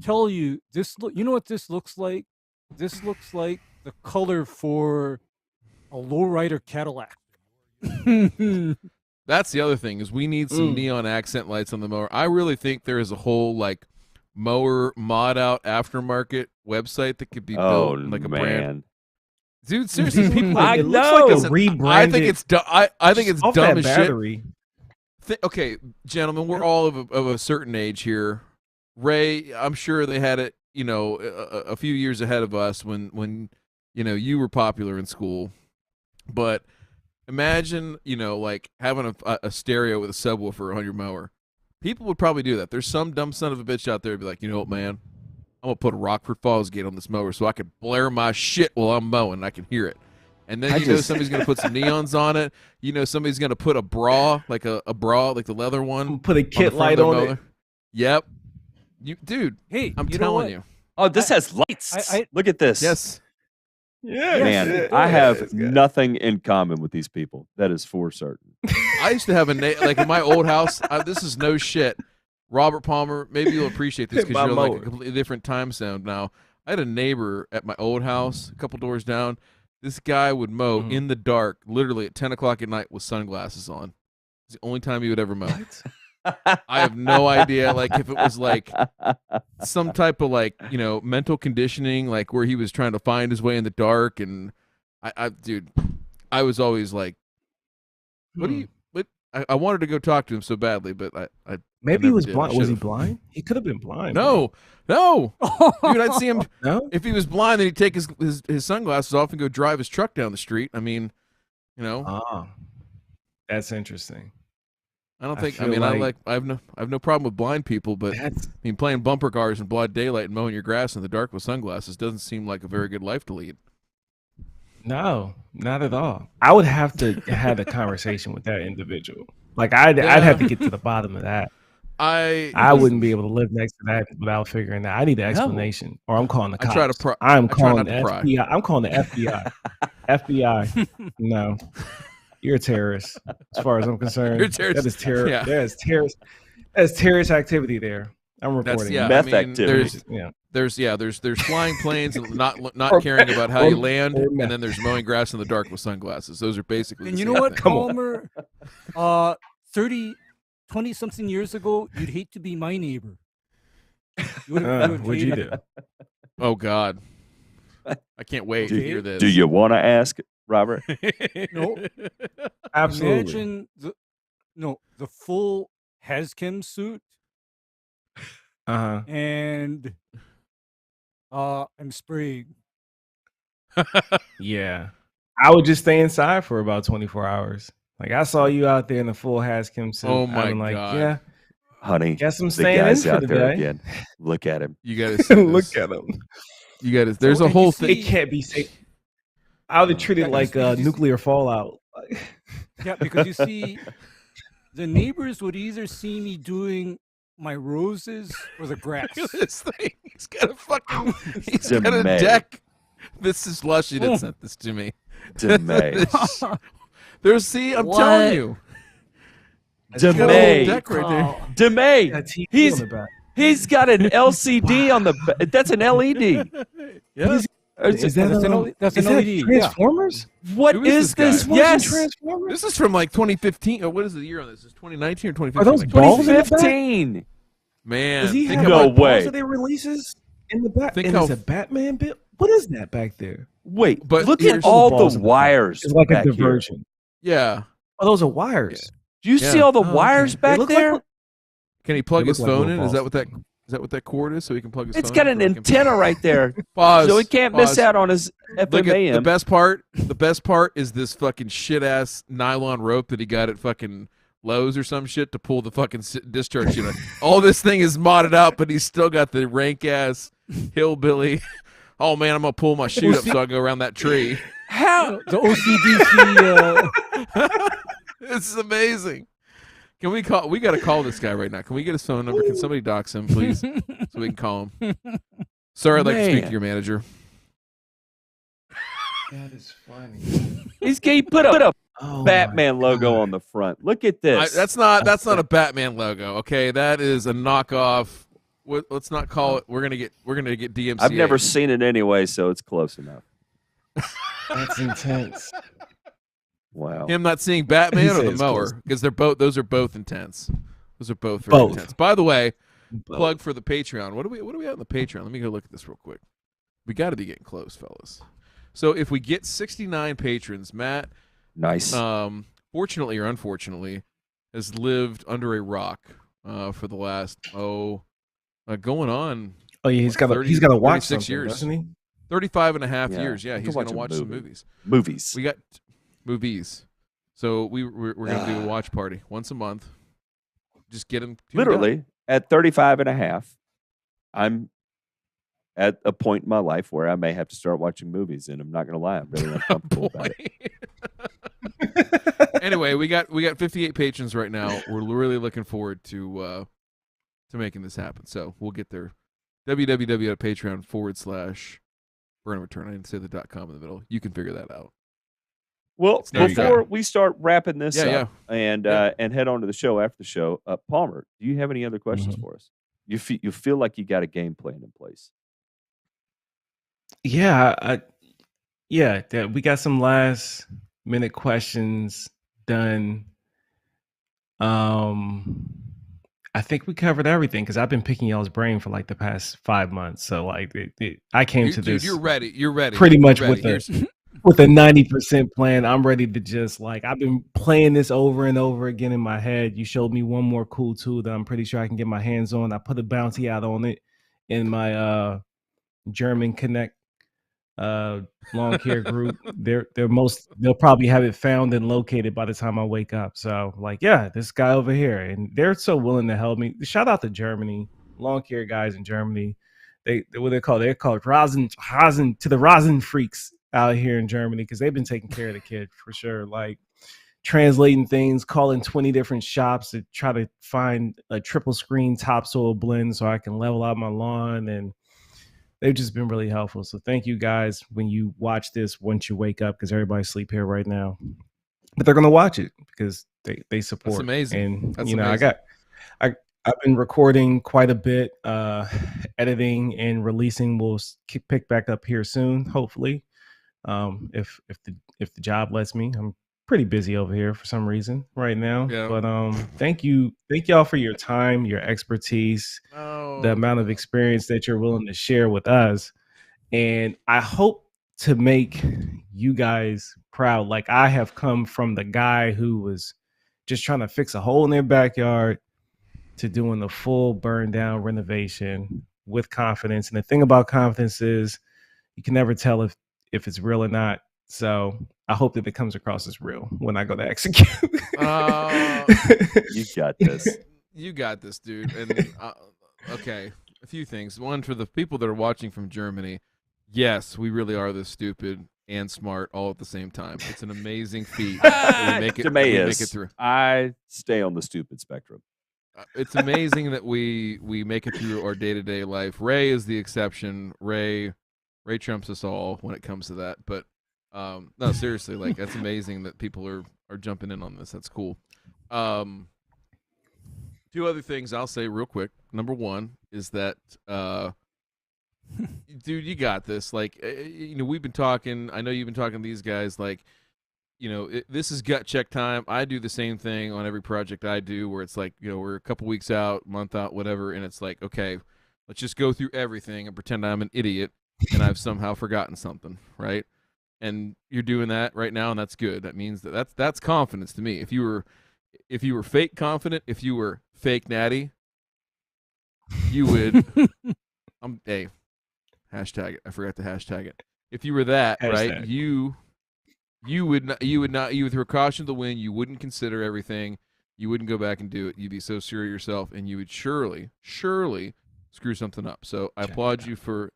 Tell you this. You know what this looks like? This looks like the color for a lowrider Cadillac. That's the other thing is we need some neon accent lights on the mower. I really think there is a whole like mower mod out aftermarket website that could be built like a brand. Dude, seriously, people. I It looks know. like a rebranded. I think it's dumb. I think it's off dumb that as battery. shit. Okay, gentlemen, we're all of a certain age here. Ray, I'm sure they had it, a few years ahead of us when you were popular in school. But imagine, like having a stereo with a subwoofer on your mower. People would probably do that. There's some dumb son of a bitch out there who'd be like, you know what, man? I'm going to put a Rockford Falls gate on this mower so I can blare my shit while I'm mowing and I can hear it. And then somebody's going to put some neons on it. Somebody's going to put a bra, like a bra, like the leather one. Put a kit light on it. Yep. Dude, Hey, I'm you know telling what? you. Oh, this has lights. Look at this. Yes. Yeah, Man, I have nothing in common with these people. That is for certain. I used to have like in my old house. This is no shit. Robert Palmer, maybe you'll appreciate this because you're like a completely different time zone now. I had a neighbor at my old house, a couple doors down. This guy would mow in the dark, literally at 10 o'clock at night with sunglasses on. It's the only time he would ever mow. I have no idea, like if it was like some type of like mental conditioning, like where he was trying to find his way in the dark, and I was always like, what do you? What? I wanted to go talk to him so badly, but I maybe he was did. blind. Was he blind? He could have been blind. No, dude, I'd see him. No? If he was blind, then he'd take his sunglasses off and go drive his truck down the street. I mean, Ah, that's interesting. I don't I think. I feel mean, like- I have no problem with blind people, but That's playing bumper cars in broad daylight and mowing your grass in the dark with sunglasses doesn't seem like a very good life to lead. no, not at all. I would have to have a conversation with that individual. Like I'd have to get to the bottom of that. I wouldn't be able to live next to that without figuring that. I need an explanation, or I'm calling the cops. I'm calling the FBI. I'm calling the FBI. FBI. No, you're a terrorist. As far as I'm concerned, You're a terrorist. That is terror. Yeah. That is terrorist. That's terrorist activity there. I'm reporting. Yeah, Meth activity. There's Yeah. There's flying planes and not caring about how you land, and then there's mowing grass in the dark with sunglasses. Those are basically. And the you same know what, thing. Palmer? 20 something years ago, you'd hate to be my neighbor. What'd you do? Oh God, I can't wait to hear this. Do you want to ask, Robert? No, Absolutely. Imagine the full hazchem suit, and I'm spraying. Yeah, I would just stay inside for about 24 hours. Like I saw you out there in the full hazchem suit. Oh my like, God. yeah, Honey, guess I'm the staying guy's in for out the there day. again. Look at him. You got to Look at him. You got to. There's a whole thing. It can't be safe. I would treat it like nuclear fallout. Yeah, because you see, the neighbors would either see me doing my roses or the grass. Look at this thing. He's got a fucking. He's got a deck. This is lush. You didn't send this to me. DeMay. I'm telling you. DeMay. Deck right there. DeMay. He's got an LCD on the. That's an LED. Yeah. Is that that's an LED? Transformers? What is this? Yes. Transformers? This is from like 2015. Or what is the year on this? Is 2019 or 2015? Are those Like, balls in the back? 2015. Man, Does he think have no about, way. balls that they releases in the back? Think and how- it's a Batman bit. What is that back there? Wait, But look here's at all the balls the in the back. wires. It's like a back here. diversion. Yeah. Oh, those are wires. Do you see Yeah. all the Oh, wires okay. back They look there? like- Can he plug They his look like phone little in? Is that balls. what that? Is that what that cord is? So he can plug his It's phone got in? an antenna right there, Pause. so he can't miss Pause. out on his Look at the FMAM. best part. The best part is this fucking shit ass nylon rope that he got at fucking Lowe's or some shit to pull the fucking discharge unit. All this thing is modded out, but he's still got the rank ass hillbilly. Oh man, I'm gonna pull my chute up so I can go around that tree. How? The OCDC. This is amazing. Can we call? We got to call this guy right now. Can we get his phone number? Can somebody dox him, please, so we can call him? Sir, I'd like to speak Man. to your manager. That is funny. He put a Oh, Batman my logo God. on the front. Look at this. That's not a Batman logo. Okay, that is a knockoff. Let's not call it. We're gonna get DMCA. I've never seen it anyway, so it's close enough. That's intense. Wow. him not seeing Batman or the It's mower close. because those are both intense. Those are both very Both. intense. By the way, Both. plug for the Patreon. What do we have on the Patreon? Let me go look at this real quick. We got to be getting close, fellas. So if we get 69 patrons, Matt, Nice. fortunately or unfortunately, has lived under a rock for the last going on Oh yeah, he's got 30, to watch 36 something, years. doesn't he? 35 and a half Yeah, years. Yeah, he he's can going to watch watch a some movie. movies. Movies. We got movies. So we're going to do a watch party once a month. Just get him Literally, at 35 and a half, I'm at a point in my life where I may have to start watching movies, and I'm not going to lie, I'm really uncomfortable about it. Anyway, we got 58 patrons right now. We're really looking forward to making this happen. So we'll get there. www.patreon.com/burn and return. I didn't say the .com in the middle. You can figure that out. Well, There you go. before we start wrapping this Yeah, up and head on to the show after the show, Palmer, do you have any other questions for us? You feel like you got a game plan in place? Yeah, we got some last minute questions done. I think we covered everything because I've been picking y'all's brain for like the past 5 months. So like, I came to this. You're ready. You're ready. Pretty You're much ready. with Here's- with a 90% plan. I'm ready to just like, I've been playing this over and over again in my head. You showed me one more cool tool that I'm pretty sure I can get my hands on. I put a bounty out on it in my German Connect lawn care group. They'll probably have it found and located by the time I wake up. So like, yeah, this guy over here, and they're so willing to help me. Shout out to Germany, lawn care guys in Germany. They're called rosin to the rosin freaks out here in Germany, because they've been taking care of the kid for sure. Like translating things, calling 20 different shops to try to find a triple screen topsoil blend so I can level out my lawn, and they've just been really helpful. So thank you guys when you watch this once you wake up, because everybody sleep here right now. But they're gonna watch it because they support. That's amazing. And That's you know, amazing. I've been recording quite a bit. Editing and releasing will pick back up here soon, hopefully. If the job lets me. I'm pretty busy over here for some reason right now. Yeah. But thank y'all for your time, your expertise, the amount of experience that you're willing to share with us. And I hope to make you guys proud. Like, I have come from the guy who was just trying to fix a hole in their backyard to doing the full burn down renovation with confidence. And the thing about confidence is you can never tell if it's real or not. So I hope that it comes across as real when I go to execute. You got this. You got this, dude. And okay, a few things. One, for the people that are watching from Germany, yes, we really are this stupid and smart all at the same time. It's an amazing feat. We make it through. I stay on the stupid spectrum. It's amazing that we make it through our day-to-day life. Ray is the exception. Ray trumps us all when it comes to that. But no, seriously, like, that's amazing that people are jumping in on this. That's cool. Two other things I'll say real quick. Number one is that, dude, you got this. Like, we've been talking. I know you've been talking to these guys. Like, this is gut check time. I do the same thing on every project I do, where it's like, we're a couple weeks out, month out, whatever, and it's like, okay, let's just go through everything and pretend I'm an idiot and I've somehow forgotten something, right? And you're doing that right now, and that's good. That means that's confidence to me. If you were fake confident, if you were fake natty, you would. Hey, hashtag it. I forgot to hashtag it. If you were that, right, you would not, throw caution to the wind. You wouldn't consider everything. You wouldn't go back and do it. You'd be so sure of yourself, and you would surely screw something up. So I applaud you for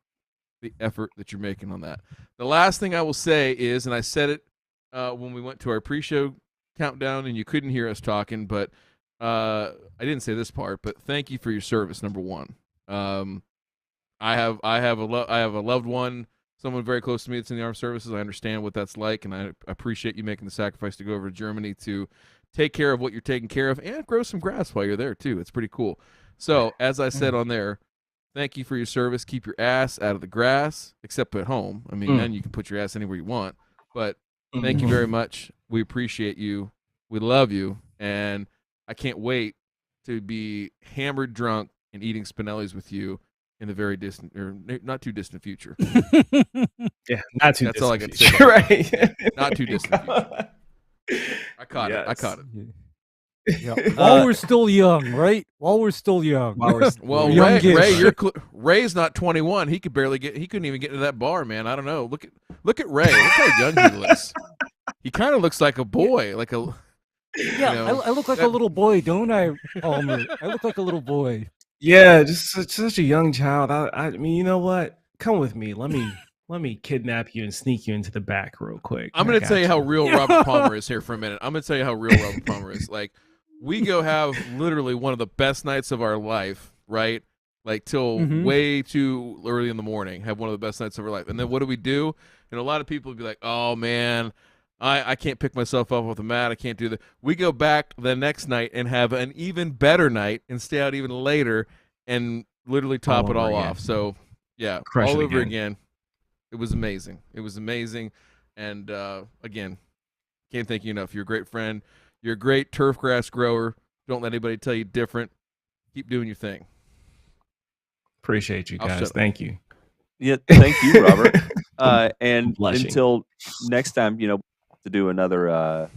the effort that you're making on that. The last thing I will say is, and I said it when we went to our pre-show countdown, and you couldn't hear us talking, but I didn't say this part, but thank you for your service. Number one, I have a loved one, someone very close to me that's in the armed services. I understand what that's like, and I appreciate you making the sacrifice to go over to Germany to take care of what you're taking care of and grow some grass while you're there too. It's pretty cool. So, as I said on there, thank you for your service. Keep your ass out of the grass, except at home. I mean, then you can put your ass anywhere you want. But thank you very much. We appreciate you. We love you. And I can't wait to be hammered drunk and eating Spinelli's with you in the very distant, or not too distant future. Yeah, not too That's distant. all I got to say. Right. Not too distant future. I caught it. I caught it. Yeah. While we're still young, right? While we're still young. Well, Ray's not 21. He couldn't even get into that bar, man. I don't know. Look at Ray. Look how young he looks. He kind of looks like a boy, like a. Yeah, I look like a little boy, don't I, Palmer? I look like a little boy. Yeah, just such a young child. I mean, you know what? Come with me. Let me kidnap you and sneak you into the back real quick. I'm going to tell you how real Robert Palmer is here for a minute. I'm going to tell you how real Robert Palmer is. Like, we go have literally one of the best nights of our life, right? Like, till way too early in the morning, have one of the best nights of our life. And then what do? And a lot of people would be like, oh, man, I can't pick myself up off the mat. I can't do that. We go back the next night and have an even better night and stay out even later and literally top it all off. So, yeah, Crush all it over again. again. It was amazing. And, again, can't thank you enough. You're a great friend. You're a great turf grass grower. Don't let anybody tell you different. Keep doing your thing. Appreciate you guys. Thank you. Yeah, thank you, Robert. And blushing. Until next time, to do another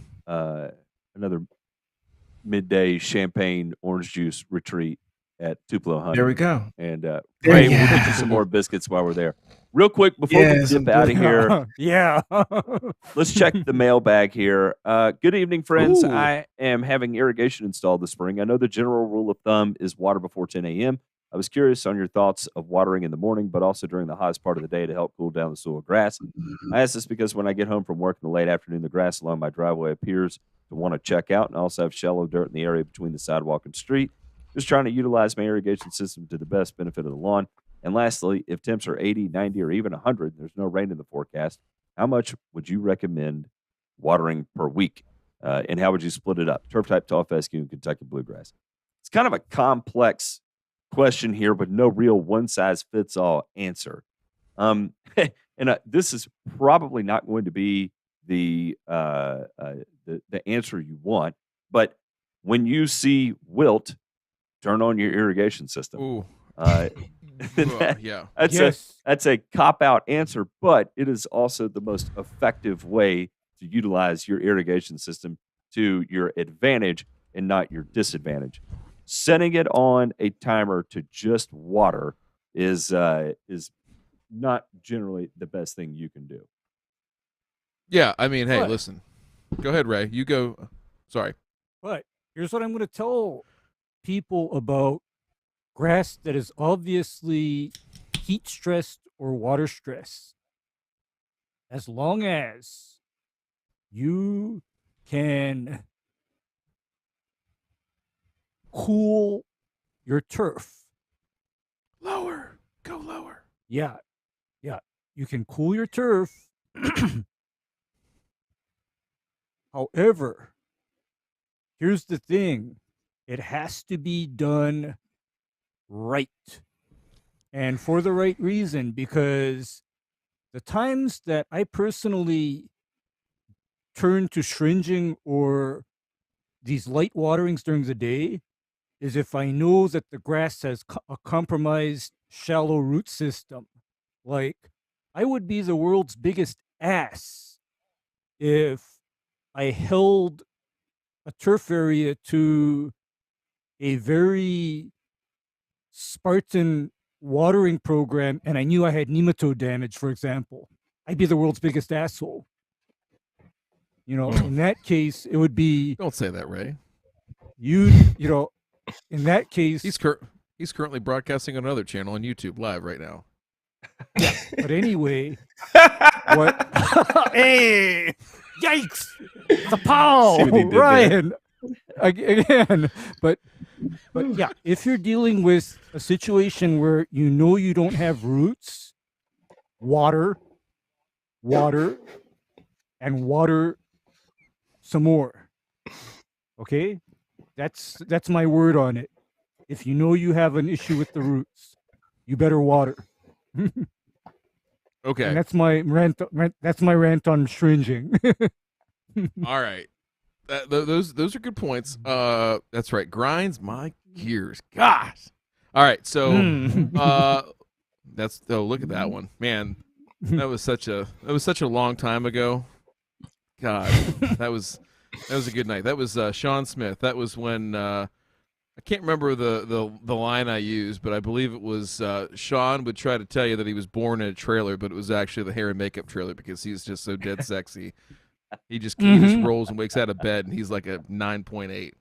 midday champagne orange juice retreat at Tupelo Honey. There we go. And Ray, we'll get you some more biscuits while we're there. Real quick, before we dip out of here, let's check the mailbag here. Good evening, friends. Ooh. I am having irrigation installed this spring. I know the general rule of thumb is water before 10 a.m. I was curious on your thoughts of watering in the morning, but also during the hottest part of the day to help cool down the soil grass. I ask this because when I get home from work in the late afternoon, the grass along my driveway appears to want to check out, and I also have shallow dirt in the area between the sidewalk and street. Just trying to utilize my irrigation system to the best benefit of the lawn. And lastly, if temps are 80, 90, or even 100, there's no rain in the forecast, how much would you recommend watering per week? And how would you split it up? Turf type, tall fescue, and Kentucky bluegrass. kind of a complex question here, but no real one-size-fits-all answer. And this is probably not going to be the answer you want, but when you see wilt, turn on your irrigation system. Ooh. Yeah, Yes. that's a cop-out answer, but it is also the most effective way to utilize your irrigation system to your advantage and not your disadvantage. Setting it on a timer to just water is not generally the best thing you can do. Yeah, I mean, hey, But- listen. Go ahead, Ray. You go. Sorry. But here's what I'm going to tell people about grass that is obviously heat stressed or water stressed. As long as you can cool your turf. Lower. Go lower. Yeah. You can cool your turf. However, here's the thing. It has to be done right. And for the right reason, because the times that I personally turn to shringing or these light waterings during the day is if I know that the grass has a compromised shallow root system. Like, I would be the world's biggest ass if I held a turf area to a very Spartan watering program and I knew I had nematode damage, for example. I'd be the world's biggest asshole. You know, in that case, it would be Don't say that, Ray. you know, in that case, He's currently broadcasting on another channel on YouTube live right now. but anyway, what? Hey, yikes! The pow, See what he did Ryan. Again, but yeah, if you're dealing with a situation where you know you don't have roots, water, and water some more. Okay, that's my word on it. If you know you have an issue with the roots, you better water. Okay. And that's my rant. That's my rant on shringing. All right. Those are good points. That's right. Grinds my gears. Gosh. All right. So look at that one. Man, that was such a long time ago. God, that was a good night. That was Sean Smith. That was when I can't remember the line I used, but I believe it was Sean would try to tell you that he was born in a trailer, but it was actually the hair and makeup trailer because he's just so dead sexy. He just rolls and wakes out of bed, and he's like a 9.8.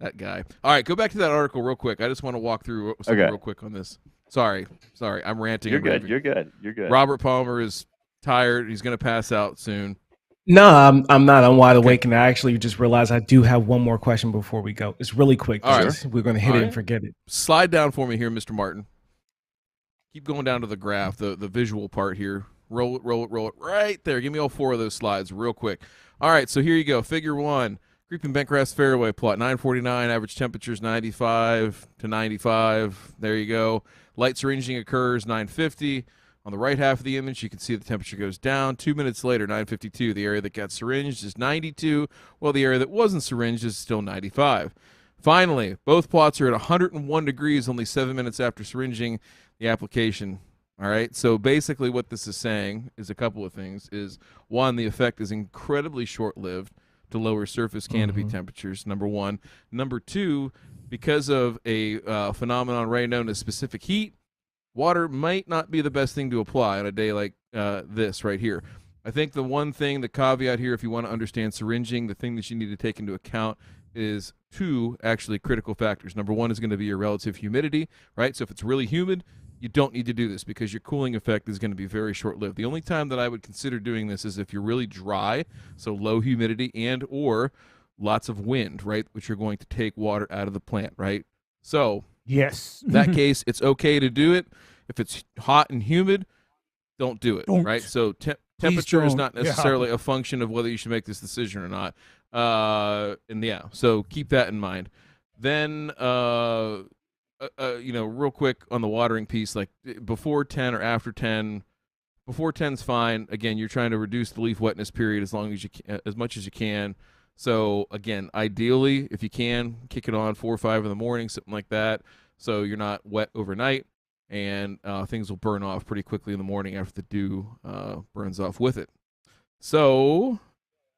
That guy. All right, go back to that article real quick. I just want to walk through something real quick on this. Sorry, I'm ranting. You're good. You're good. Robert Palmer is tired. He's going to pass out soon. No, I'm not. I'm wide awake, and I actually just realized I do have one more question before we go. It's really quick. All right. We're going to hit it and forget it. Slide down for me here, Mr. Martin. Keep going down to the graph, the visual part here. Roll it right there. Give me all four of those slides real quick. All right, so here you go. Figure 1, creeping bentgrass fairway plot, 949, average temperatures 95 to 95. There you go. Light syringing occurs 950. On the right half of the image, you can see the temperature goes down. 2 minutes later, 952, the area that got syringed is 92, while the area that wasn't syringed is still 95. Finally, both plots are at 101 degrees only 7 minutes after syringing the application. All right, so basically what this is saying is a couple of things. Is one, the effect is incredibly short-lived to lower surface canopy temperatures, number one. Number two, because of a phenomenon right known as specific heat, water might not be the best thing to apply on a day like this right here. I think the one thing, the caveat here, if you want to understand syringing, the thing that you need to take into account is two actually critical factors. Number one is going to be your relative humidity, right? So if it's really humid, you don't need to do this because your cooling effect is going to be very short-lived. The only time that I would consider doing this is if you're really dry, so low humidity and or lots of wind, right, which are going to take water out of the plant, right? So yes, in that case, it's okay to do it. If it's hot and humid, don't do it, right? So temperature is not necessarily a function of whether you should make this decision or not. And yeah, so keep that in mind. Then, real quick on the watering piece, like before 10 or after 10. Before 10's fine. Again, you're trying to reduce the leaf wetness period as much as you can. So again, ideally, if you can, kick it on 4 or 5 in the morning, something like that, so you're not wet overnight, and things will burn off pretty quickly in the morning after the dew burns off with it. So,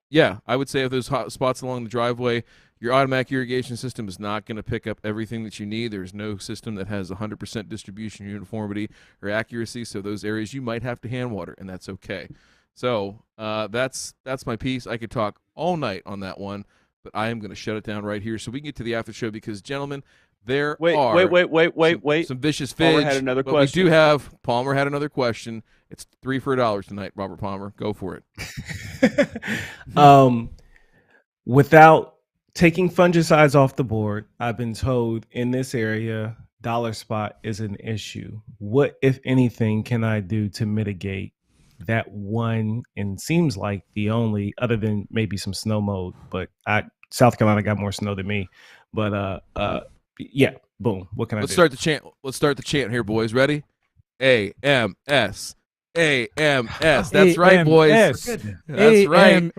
yeah, I would say if there's hot spots along the driveway, your automatic irrigation system is not going to pick up everything that you need. There's no system that has 100% distribution, uniformity, or accuracy. So those areas you might have to hand water, and that's okay. So that's my piece. I could talk all night on that one, but I am going to shut it down right here so we can get to the after show because, gentlemen, there are some vicious fish. Palmer had another question. We do have Palmer had another question. It's $3 for $1 tonight, Robert Palmer. Go for it. Without taking fungicides off the board, I've been told in this area, dollar spot is an issue. What, if anything, can I do to mitigate that one? And seems like the only, other than maybe some snow mode, but South Carolina got more snow than me. But yeah, boom. What can I do? Let's start the chant here, boys. Ready? AMS. AMS. That's right, boys. That's right.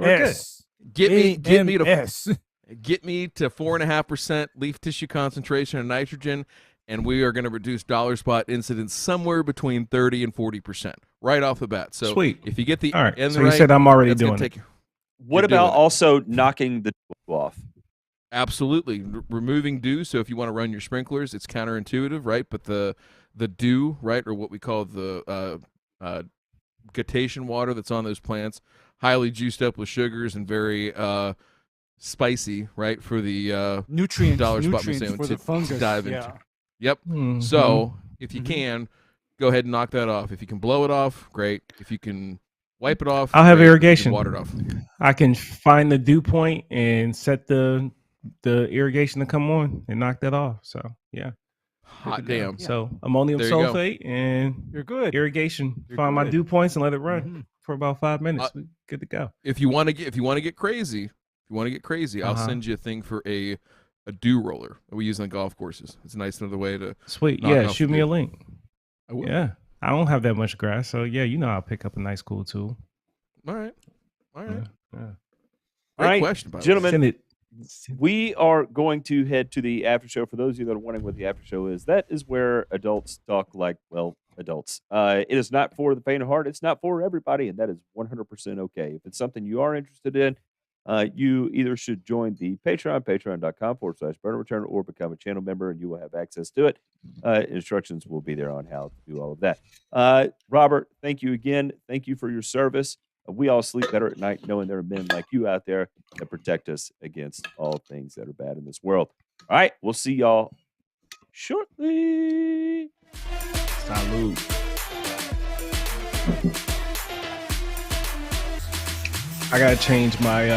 Get me to 4.5% leaf tissue concentration of nitrogen, and we are going to reduce dollar spot incidence somewhere between 30 and 40% right off the bat. So sweet. If you get the all right, so you said I'm already doing it. What about also knocking the dew off? Absolutely, removing dew. So if you want to run your sprinklers, it's counterintuitive, right? But the dew, right, or what we call the guttation water that's on those plants, highly juiced up with sugars and very spicy, right, for the nutrients dollar spot for the fungus. To dive into. Yeah. Yep. Mm-hmm. So if you can, go ahead and knock that off. If you can blow it off, great. If you can wipe it off, I'll have irrigation. Water it off. I can find the dew point and set the irrigation to come on and knock that off. So yeah. Hot damn. So ammonium sulfate and you're good. Irrigation. Find my dew points and let it run for about 5 minutes. Good to go. If you want to get crazy, I'll send you a thing for a dew roller that we use on golf courses. It's a nice another way to sweet. Yeah, shoot me a link. Yeah, I don't have that much grass, so yeah, I'll pick up a nice cool tool. All right. Yeah. Great question, by gentlemen. We are going to head to the after show. For those of you that are wondering what the after show is, that is where adults talk like, well, adults. It is not for the faint of heart. It's not for everybody, and that is 100% okay. If it's something you are interested in, you either should join the Patreon, patreon.com/burner return, or become a channel member, and you will have access to it. Instructions will be there on how to do all of that. Robert, thank you again. Thank you for your service. We all sleep better at night knowing there are men like you out there that protect us against all things that are bad in this world. All right, we'll see y'all shortly. Salud. I gotta change my